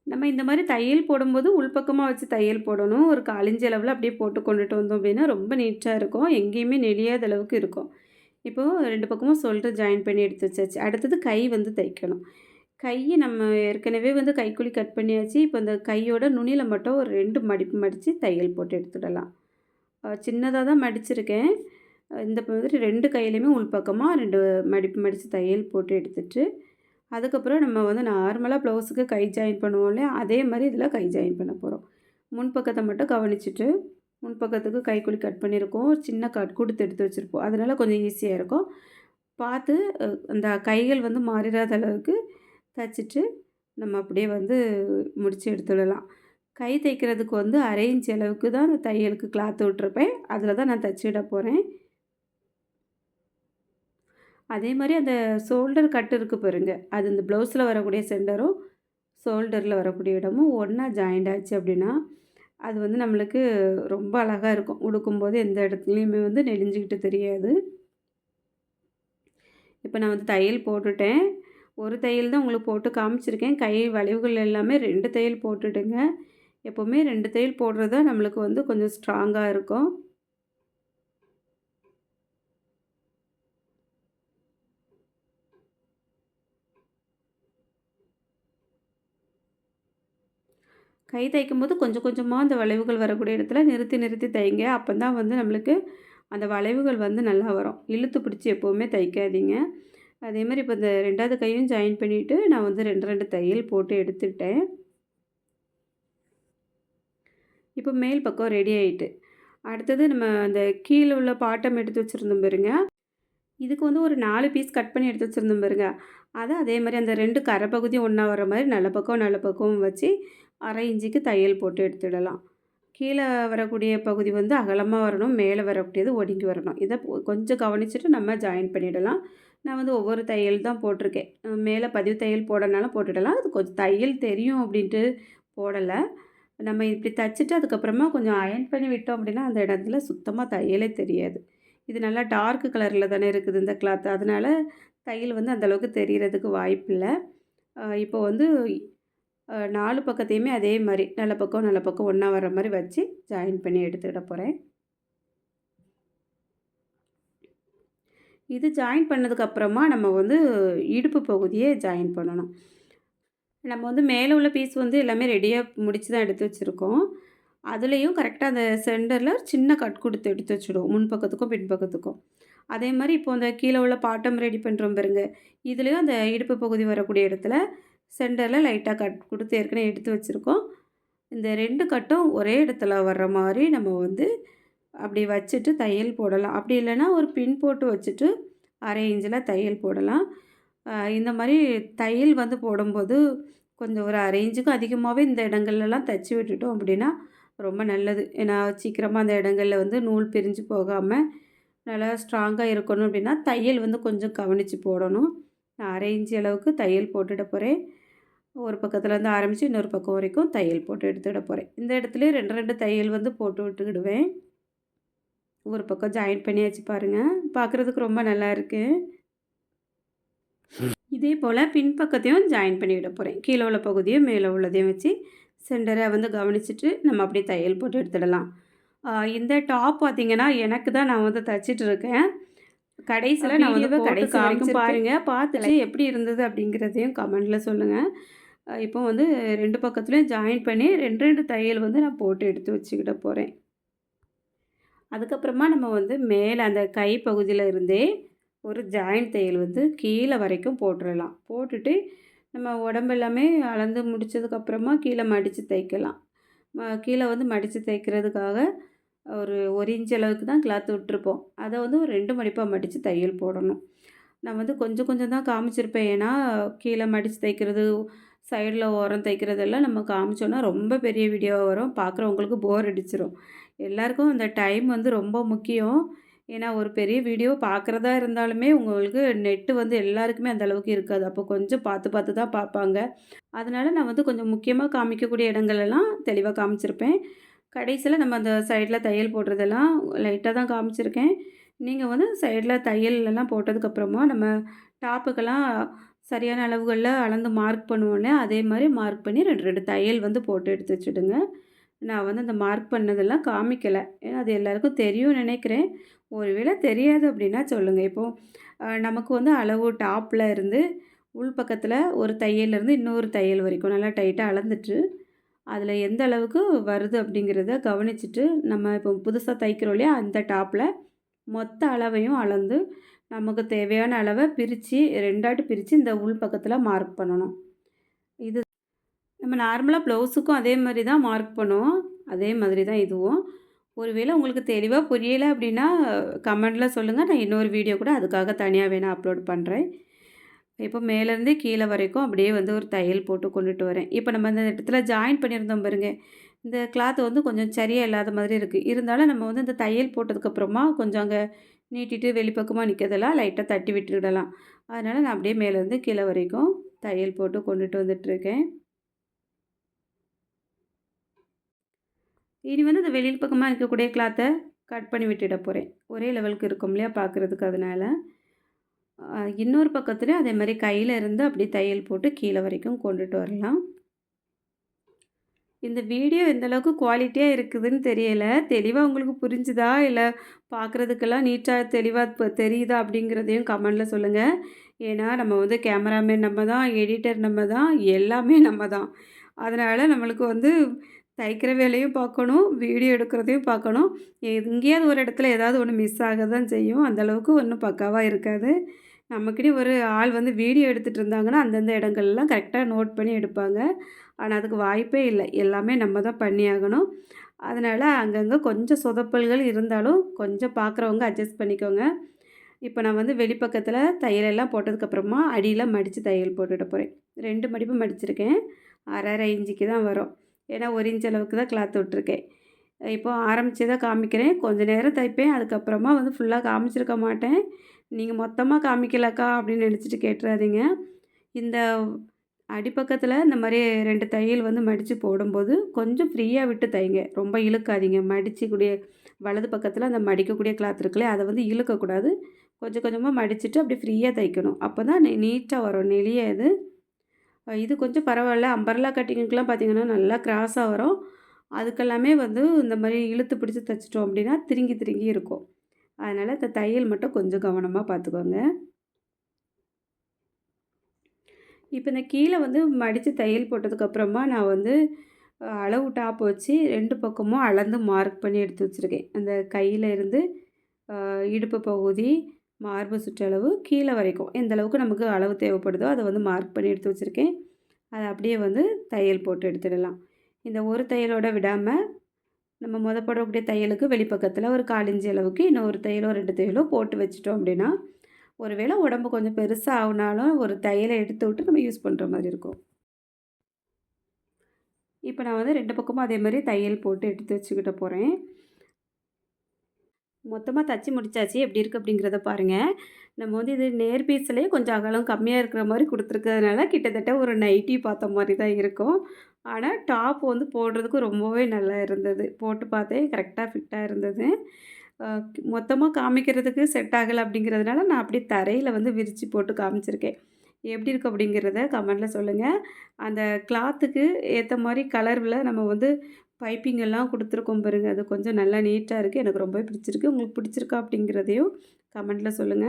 நம்ம இந்த மாரி தையல் போடும்போது உள்பக்கமா வச்சு தையல் போடணும். ஒரு 1/4 இன்ச் அளவுல அப்படியே போட்டு கொண்டுட்டு வந்தோம் அப்படின்னா, ரொம்ப நீட்டா இருக்கும். எங்கேயுமே நெளியாத அளவுக்கு இருக்கும். இப்போ 2 பக்கமும் ஷோல்டர் ஜாயின் பண்ணி எடுத்து வச்சாச்சு. அடுத்தது கை வந்து தைக்கணும். கைய நம்ம ஏற்கனவே வந்து கைக்குழி கட் பண்ணியாச்சு. இப்போ இந்த கையோட நுனியில மட்டும் ஒரு 2 மடிப்பு மடிச்சு தையல் போட்டு எடுத்துடலாம். சின்னதா தான் மடிச்சிருக்கேன். இந்த மாதிரி 2 கையிலயுமே உள்பக்கமா 2 மடிப்பு மடிச்சு தையல் போட்டு எடுத்துட்டு, அதுக்கப்புறம் நம்ம வந்து நார்மலா ப்ளவுஸுக்கு கை ஜாயின் பண்ணுவோம் இல்லையா? அதே மாரி இதில கை ஜாயின் பண்ண போறோம். முன் பக்கத்த மட்டும் கவனிச்சுட்டு, முன் பக்கத்துக்கு கைக்குழி கட் பண்ணியிருக்கோம். ஒரு சின்ன கட் குடுத்து எடுத்து வச்சிருப்போம். அதனால கொஞ்சம் ஈஸியா இருக்கும். பார்த்து அந்த கைகள் வந்து மாறிறாத அளவுக்கு தச்சுட்டு, நம்ம அப்படியே வந்து முடிச்சு எடுத்துடலாம். கை தைக்கிறதுக்கு வந்து 1/2 இன்ச் அளவுக்கு தான் அந்த தையலுக்கு கிளாத் விட்டுருப்பேன். அதில தான் நான் தச்சுவிட போறேன். அதே மாரி அந்த ஷோல்டர் கட் இருக்கு பாருங்க. அது இந்த ப்ளவுஸில வரக்கூடிய சென்டரும், ஷோல்டரில வரக்கூடிய இடமும் ஒண்ணா ஜாயிண்ட் ஆச்சு அப்படின்னா, அது வந்து நம்மளுக்கு ரொம்ப அழகா இருக்கும். உடுக்கும்போது எந்த இடத்துலயுமே வந்து நெளிஞ்சுக்கிட்டு தெரியாது. இப்ப நான் வந்து தையல் போட்டுட்டேன். ஒரு தையல் தான் உங்களுக்கு போட்டு காமிச்சிருக்கேன். கை வளைவுகள் எல்லாமே 2 தையல் போட்டுடுங்க. எப்பவுமே 2 தையல் போடுறது தான் நம்மளுக்கு வந்து கொஞ்சம் ஸ்ட்ராங்கா இருக்கும். கை தைக்கும்போது கொஞ்சம் கொஞ்சமாக அந்த வளைவுகள் வரக்கூடிய இடத்துல நிறுத்தி நிறுத்தி தைங்க. அப்போ தான் வந்து நம்மளுக்கு அந்த வளைவுகள் வந்து நல்லா வரும். இழுத்து பிடிச்சி எப்போவுமே தைக்காதீங்க. அதேமாதிரி இப்போ இந்த 2வது கையும் ஜாயின் பண்ணிவிட்டு நான் வந்து 2 2 தையல் போட்டு எடுத்துட்டேன். இப்போ மேல் பக்கம் ரெடி ஆயிட்டு. அடுத்தது நம்ம அந்த கீழ உள்ள பாட்டம் எடுத்து வச்சுருந்தோம் பாருங்க. இதுக்கு வந்து ஒரு 4 பீஸ் கட் பண்ணி எடுத்து வச்சுருந்தோம் பாருங்க. அத அதே மாரி அந்த 2 கரை பகுதியும் ஒண்ணா வர மாரி நல்ல பக்கமும் வச்சு 1/2 இன்ச்சுக்கு தையல் போட்டு எடுத்துடலாம். கீழ வரக்கூடிய பகுதி வந்து அகலமா வரணும். மேலே வரக்கூடியது ஒடுங்கி வரணும். இத கொஞ்சம் கவனிச்சுட்டு நம்ம ஜாயின் பண்ணிடலாம். நான் வந்து ஒவ்வொரு தையல் தான் போட்டிருக்கேன். மேலே பதிவு தையல் போடனாலும் போட்டுடலாம். அது கொஞ்சம் தையல் தெரியும் அப்படின்ட்டு போடல. நம்ம இப்படி தச்சுட்டு அதுக்கப்புறமா கொஞ்சம் அயர்ன் பண்ணி விட்டோம் அப்படின்னா, அந்த இடத்துல சுத்தமா தையலே தெரியாது. இது நல்லா டார்க் கலரில் தானே இருக்குது இந்த கிளாத். அதனால தையல் வந்து அந்த அளவுக்கு தெரியறதுக்கு வாய்ப்பில்ல. இப்போ வந்து 4 பக்கத்தையுமே அதே மாரி நல்ல பக்கம் ஒண்ணா வர மாரி வச்சு ஜாயின் பண்ணி எடுத்துட போறேன். இது ஜாயின் பண்ணதுக்கப்புறமா நம்ம வந்து இடுப்பு பகுதிய ஜாயின் பண்ணணும். நம்ம வந்து மேலே உள்ள பீஸ் வந்து எல்லாமே ரெடியா முடிச்சு தான் எடுத்து வச்சுருக்கோம். அதுலேயும் கரெக்ட்டா அந்த சென்டரில சின்ன கட் குடுத்து எடுத்து வச்சுடுவோம். முன் பக்கத்துக்கும், பின் பக்கத்துக்கும். அதே மாரி இப்போ அந்த கீழ உள்ள பாட்டம் ரெடி பண்ணுறோம் பாருங்க. இதுலேயும் அந்த இடுப்பு பகுதி வரக்கூடிய இடத்துல சென்டரில லைட்டா கட் குடுத்து ஏற்கனவே எடுத்து வச்சுருக்கோம். இந்த 2 கட்டும் ஒரே இடத்துல வர்ற மாரி நம்ம வந்து அப்படி வச்சுட்டு தையல் போடலாம். அப்படி இல்லைன்னா ஒரு பின் போட்டு வச்சுட்டு 1/2 இன்ச்சில தையல் போடலாம். இந்த மாரி தையல் வந்து போடும்போது கொஞ்சம் ஒரு 1/2 இன்ச்சுக்கும் அதிகமாகவே இந்த இடங்கள்லலாம் தச்சு விட்டுட்டோம் அப்படின்னா ரொம்ப நல்லது. ஏன்னா சீக்கிரமா அந்த இடங்கள்ல வந்து நூல் பிரிஞ்சு போகாம நல்லா ஸ்ட்ராங்கா இருக்கணும் அப்படின்னா, தையல் வந்து கொஞ்சம் கவனிச்சு போடணும். நான் 1/2 இன்ச் அளவுக்கு தையல் போட்டுட போறேன். ஒரு பக்கத்துலேருந்து ஆரம்பித்து இன்னொரு பக்கம் வரைக்கும் தையல் போட்டு எடுத்துட போறேன். இந்த இடத்துலயே 2 2 தையல் வந்து போட்டு விட்டுக்கிடுவேன். ஒரு பக்கம் ஜாயின் பண்ணியாச்சு பாருங்க. பார்க்குறதுக்கு ரொம்ப நல்லா இருக்கு. இதே போல் பின்பக்கத்தையும் ஜாயின் பண்ணி விட போகிறேன். கீழே உள்ள பகுதியும் மேலே உள்ளதையும் வச்சு சென்டரை வந்து கவனிச்சுட்டு நம்ம அப்படியே தையல் போட்டு எடுத்துடலாம். இந்த டாப் பார்த்தீங்கன்னா எனக்கு தான் நான் வந்து தச்சுட்டு இருக்கேன். கடைசியில் நான் வந்து போட்டு காமிக்கும் பாருங்கள். பார்த்துட்டு எப்படி இருந்தது அப்படிங்கிறதையும் கமெண்டில் சொல்லுங்கள். இப்போ வந்து 2 பக்கத்துலேயும் ஜாயின் பண்ணி 2 2 தையல் வந்து நான் போட்டு எடுத்து வச்சுக்கிட போகிறேன். அதுக்கப்புறமா நம்ம வந்து மேலே அந்த கை பகுதியில் இருந்தே ஒரு ஜாயிண்ட் தையல் வந்து கீழே வரைக்கும் போட்டுடலாம். போட்டுட்டு நம்ம உடம்பு எல்லாமே அளந்து முடித்ததுக்கப்புறமா கீழே மடித்து தைக்கலாம். கீழே வந்து மடித்து தைக்கிறதுக்காக ஒரு 1 இன்ச் அளவுக்கு தான் கிளாத் விட்டுருப்போம். அதை வந்து ஒரு 2 மடிப்பாக மடித்து தையல் போடணும். நான் வந்து கொஞ்சம் கொஞ்சம் தான் காமிச்சிருப்பேன். ஏன்னா கீழே மடித்து தைக்கிறது, சைடில் ஓரம் தைக்கிறதெல்லாம் நம்ம காமிச்சோன்னா ரொம்ப பெரிய வீடியோவாக வரும். பார்க்குறவங்களுக்கு போர் அடிச்சிரும். எல்லாருக்கும் அந்த டைம் வந்து ரொம்ப முக்கியம். ஏன்னா ஒரு பெரிய வீடியோ பார்க்குறதா இருந்தாலுமே உங்களுக்கு நெட்டு வந்து எல்லாருக்குமே அந்த அளவுக்கு இருக்காது. அப்போ கொஞ்சம் பார்த்து பார்த்து தான் பார்ப்பாங்க. அதனால நான் வந்து கொஞ்சம் முக்கியமாக காமிக்கக்கூடிய இடங்களெல்லாம் தெளிவாக காமிச்சிருப்பேன். கடைசியில் நம்ம அந்த சைடில் தையல் போடுறதெல்லாம் லைட்டாக தான் காமிச்சிருக்கேன். நீங்கள் வந்து சைடில் தையல்லாம் போட்டதுக்கப்புறமா நம்ம டாப்புக்கெல்லாம் சரியான அளவுகளில் அளந்து மார்க் பண்ணுவோம்ல, அதே மாதிரி மார்க் பண்ணி 2 2 தையல் வந்து போட்டு எடுத்து வச்சுடுங்க. நான் வந்து அந்த மார்க் பண்ணதெல்லாம் காமிக்கலை. ஏன்னா அது எல்லாருக்கும் தெரியும்னு நினைக்கிறேன். ஒரு வேளை தெரியாது அப்படின்னா சொல்லுங்கள். இப்போது நமக்கு வந்து அளவு டாப்பில் இருந்து உள் பக்கத்தில் ஒரு தையல்லேருந்து இன்னொரு தையல் வரைக்கும் நல்லா டைட்டாக அளந்துட்டு அதில் எந்த அளவுக்கு வருது அப்படிங்கிறத கவனிச்சுட்டு நம்ம இப்போ புதுசாக தைக்கிறோம் இல்லையா, அந்த டாப்பில் மொத்த அளவையும் அளந்து நமக்கு தேவையான அளவை பிரித்து 2ஆட்டு பிரித்து இந்த உள் பக்கத்தில் மார்க் பண்ணணும். இது நம்ம நார்மலாக ப்ளவுஸுக்கும் அதே மாதிரி தான் மார்க் பண்ணுவோம். அதே மாதிரி தான் இதுவும். ஒருவேளை உங்களுக்கு தெளிவாக புரியலை அப்படின்னா கமெண்டில் சொல்லுங்கள். நான் இன்னொரு வீடியோ கூட அதுக்காக தனியாக வேணால் அப்லோட் பண்ணுறேன். இப்போ மேலேருந்தே கீழே வரைக்கும் அப்படியே வந்து ஒரு தையல் போட்டு கொண்டுட்டு வரேன். இப்போ நம்ம இந்த இடத்துல ஜாயின் பண்ணியிருந்தோம் பாருங்க. இந்த கிளாத் வந்து கொஞ்சம் சரியாக இல்லாத மாதிரி இருக்குது. இருந்தாலும் நம்ம வந்து இந்த தையல் போட்டதுக்கப்புறமா கொஞ்சம் அங்கே நீட்டிட்டு வெளிப்பக்கமாக நிற்கிறதெல்லாம் லைட்டாக தட்டி விட்டுவிடலாம். அதனால் நான் அப்படியே மேலேருந்து கீழே வரைக்கும் தையல் போட்டு கொண்டுட்டு வந்துட்டுருக்கேன். இனி வந்து இந்த வெளியில் பக்கமாக இருக்கக்கூடிய கிளாத்தை கட் பண்ணி விட்டுட போகிறேன். ஒரே லெவலுக்கு இருக்கும் இல்லையா பார்க்குறதுக்கு, அதனால் இன்னொரு பக்கத்துலேயும் அதே மாதிரி கையில் இருந்து அப்படியே தையல் போட்டு கீழே வரைக்கும் கொண்டுட்டு வரலாம். இந்த வீடியோ எந்த அளவுக்கு குவாலிட்டியாக இருக்குதுன்னு தெரியல. தெளிவாக உங்களுக்கு புரிஞ்சுதா? இல்லை பார்க்குறதுக்கெல்லாம் நீட்டாக தெளிவாக இப்போ தெரியுதா அப்படிங்கிறதையும் கமெண்டில் சொல்லுங்கள். ஏன்னா நம்ம வந்து கேமராமேன் நம்ம தான், எடிட்டர் நம்ம தான், எல்லாமே நம்ம தான். அதனால் நம்மளுக்கு வந்து தைக்கிற வேலையும் பார்க்கணும், வீடியோ எடுக்கிறதையும் பார்க்கணும். எங்கேயாவது ஒரு இடத்துல ஏதாவது ஒண்ணு மிஸ் ஆக தான் செய்யும். அந்த அளவுக்கு ஒண்ணும் பக்காவா இருக்காது. நமக்குன்னு ஒரு ஆள் வந்து வீடியோ எடுத்துட்டு இருந்தாங்கன்னா, அந்தந்த இடங்கள்லாம் கரெக்ட்டா நோட் பண்ணி எடுப்பாங்க. ஆனா, அதுக்கு வாய்ப்பே இல்ல. எல்லாமே நம்ம தான் பண்ணியாகணும். அதனால அங்கங்க கொஞ்சம் சொதப்பல்கள் இருந்தாலும், கொஞ்சம் பார்க்குறவங்க அட்ஜஸ்ட் பண்ணிக்கோங்க. இப்ப நான் வந்து வெளிப்பக்கத்தில தையலெல்லாம் போட்டதுக்கப்புறமா, அடியில மடிச்சு தையல் போட்டுட போறேன். 2 மடிப்பு மடிச்சிருக்கேன். 1/2 இன்ச்சுக்கு தான் வரும். ஏன்னா 1 இன்ச் அளவுக்கு தான் கிளாத் விட்டுருக்கேன். இப்போ ஆரம்பிச்சத காமிக்கிறேன். கொஞ்ச நேரம் தைப்பேன். அதுக்கப்புறமா வந்து ஃபுல்லா காமிச்சிருக்க மாட்டேன். நீங்க மொத்தமா காமிக்கலக்கா அப்படின்னு நெனச்சுட்டு கேட்டுறாதீங்க. இந்த அடிப்பக்கத்தில இந்த மாரி 2 தையல் வந்து மடிச்சு போடும்போது, கொஞ்சம் ஃப்ரீயா விட்டு தைங்க. ரொம்ப இழுக்காதீங்க. மடிச்சுக்கூடிய வலது பக்கத்தில அந்த மடிக்கக்கூடிய கிளாத் இருக்குல்லையா, அத வந்து இழுக்கக்கூடாது. கொஞ்சம் கொஞ்சமா மடிச்சுட்டு அப்படியே ஃப்ரீயா தைக்கணும். அப்ப தான் நீட்டா வரும். நெளியாது. இது கொஞ்சம் பரவால்ல. அம்பர்லா கட்டிங்குக்குலாம் பார்த்தீங்கன்னா, நல்லா கிராஸா வரும். அதுக்கெல்லாமே வந்து இந்த மாரி இழுத்து பிடிச்சு தைச்சிட்டோம் அப்படின்னா, திருங்கி திருங்கி இருக்கும். அதனால இந்த தையல் மட்டும் கொஞ்சம் கவனமா பார்த்துக்கோங்க. இப்ப இந்த கீழ வந்து மடிச்சு தையல் போட்டதுக்கப்புறமா, நான் வந்து அளவு டாப் வச்சு 2 பக்கமும் அளந்து மார்க் பண்ணி எடுத்து வச்சுருக்கேன். அந்த கையில இருந்து இடுப்பு பகுதி, மார்பு சுற்றளவு கீழ வரைக்கும். எந்த அளவுக்கு நமக்கு அளவு தேவைப்படுதோ, அத வந்து மார்க் பண்ணி எடுத்து வச்சுருக்கேன். அத அப்படியே வந்து தையல் போட்டு எடுத்துடலாம். இந்த ஒரு தையலோட விடாம, நம்ம போடக்கூடிய தையலுக்கு வெளிப்பக்கத்தில ஒரு 1/4 இன்ச் அளவுக்கு இன்னும் 1 தையலோ, 2 தையலோ போட்டு வச்சுட்டோம் அப்படின்னா, ஒரு வேளை உடம்பு கொஞ்சம் பெருசா ஆகுனாலும், ஒரு தையல எடுத்து விட்டு நம்ம யூஸ் பண்ற மாரி இருக்கும். இப்ப நான் வந்து 2 பக்கமும் அதே மாரி தையல் போட்டு எடுத்து வச்சுக்கிட போறேன். மொத்தமா தச்சு முடிச்சாச்சு. எப்படி இருக்கு அப்படிங்கிறத பாருங்க. நம்ம வந்து இது நேர் பீஸ்லயே கொஞ்சம் அகலம் கம்மியா இருக்கிற மாரி குடுத்துருக்கிறதுனால, கிட்டத்தட்ட ஒரு நைட்டி பார்த்த மாரி தான் இருக்கும். ஆனா, டாப் வந்து போடுறதுக்கு ரொம்பவே நல்லா இருந்தது. போட்டு பார்த்தேன். கரெக்ட்டா ஃபிட்டா இருந்தது. அ மொத்தமா காமிக்கிறதுக்கு செட் ஆகல அப்படிங்கிறதுனால, நான் அப்படியே தரையில வந்து விரிச்சு போட்டு காமிச்சிருக்கேன். எப்படி இருக்கு அப்படிங்கிறத கமெண்ட்ல சொல்லுங்க. அந்த கிளாத்துக்கு ஏத்த மாரி கலர்ல நம்ம வந்து பைப்பிங் எல்லாம் குடுத்துருக்கோம் பாருங்க. அது கொஞ்சம் நல்லா நீட்டா இருக்கு. எனக்கு ரொம்பவே பிடிச்சிருக்கு. உங்களுக்கு பிடிச்சிருக்கா அப்படிங்கிறதையும் கமெண்ட்ல சொல்லுங்க.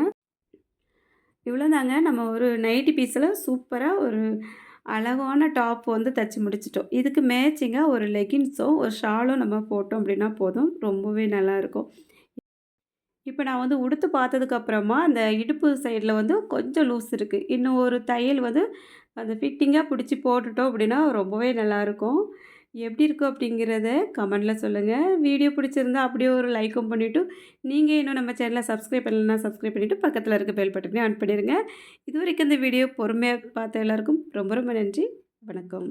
இவ்வளோதாங்க. நம்ம ஒரு நைட்டி பீஸில சூப்பரா ஒரு அழகான டாப் வந்து தச்சு முடிச்சுட்டோம். இதுக்கு மேட்சிங்கா ஒரு லெகின்ஸும், ஒரு ஷாலும் நம்ம போட்டோம் அப்படின்னா போதும். ரொம்பவே நல்லாயிருக்கும். இப்ப நான் வந்து உடுத்து பார்த்ததுக்கப்புறமா, அந்த இடுப்பு சைடுல வந்து கொஞ்சம் லூஸ் இருக்கு. இன்னும் ஒரு தையல் வந்து அந்த ஃபிட்டிங்கா பிடிச்சு போட்டுட்டோம் அப்படின்னா, ரொம்பவே நல்லாயிருக்கும். எப்படி இருக்கும் அப்படிங்கிறத கமெண்ட்ல சொல்லுங்க. வீடியோ பிடிச்சிருந்தா அப்படியே ஒரு லைக்கும் பண்ணிட்டு, நீங்க இன்னும் நம்ம சேனல சப்ஸ்கிரைப் பண்ணலன்னா சப்ஸ்கிரைப் பண்ணிட்டு, பக்கத்தில இருக்க பெல் பட்டனையும் ஆன் பண்ணிருங்க. இதுவரைக்கும் இந்த வீடியோ பொறுமையா பார்த்த எல்லாருக்கும் ரொம்ப ரொம்ப நன்றி. வணக்கம்.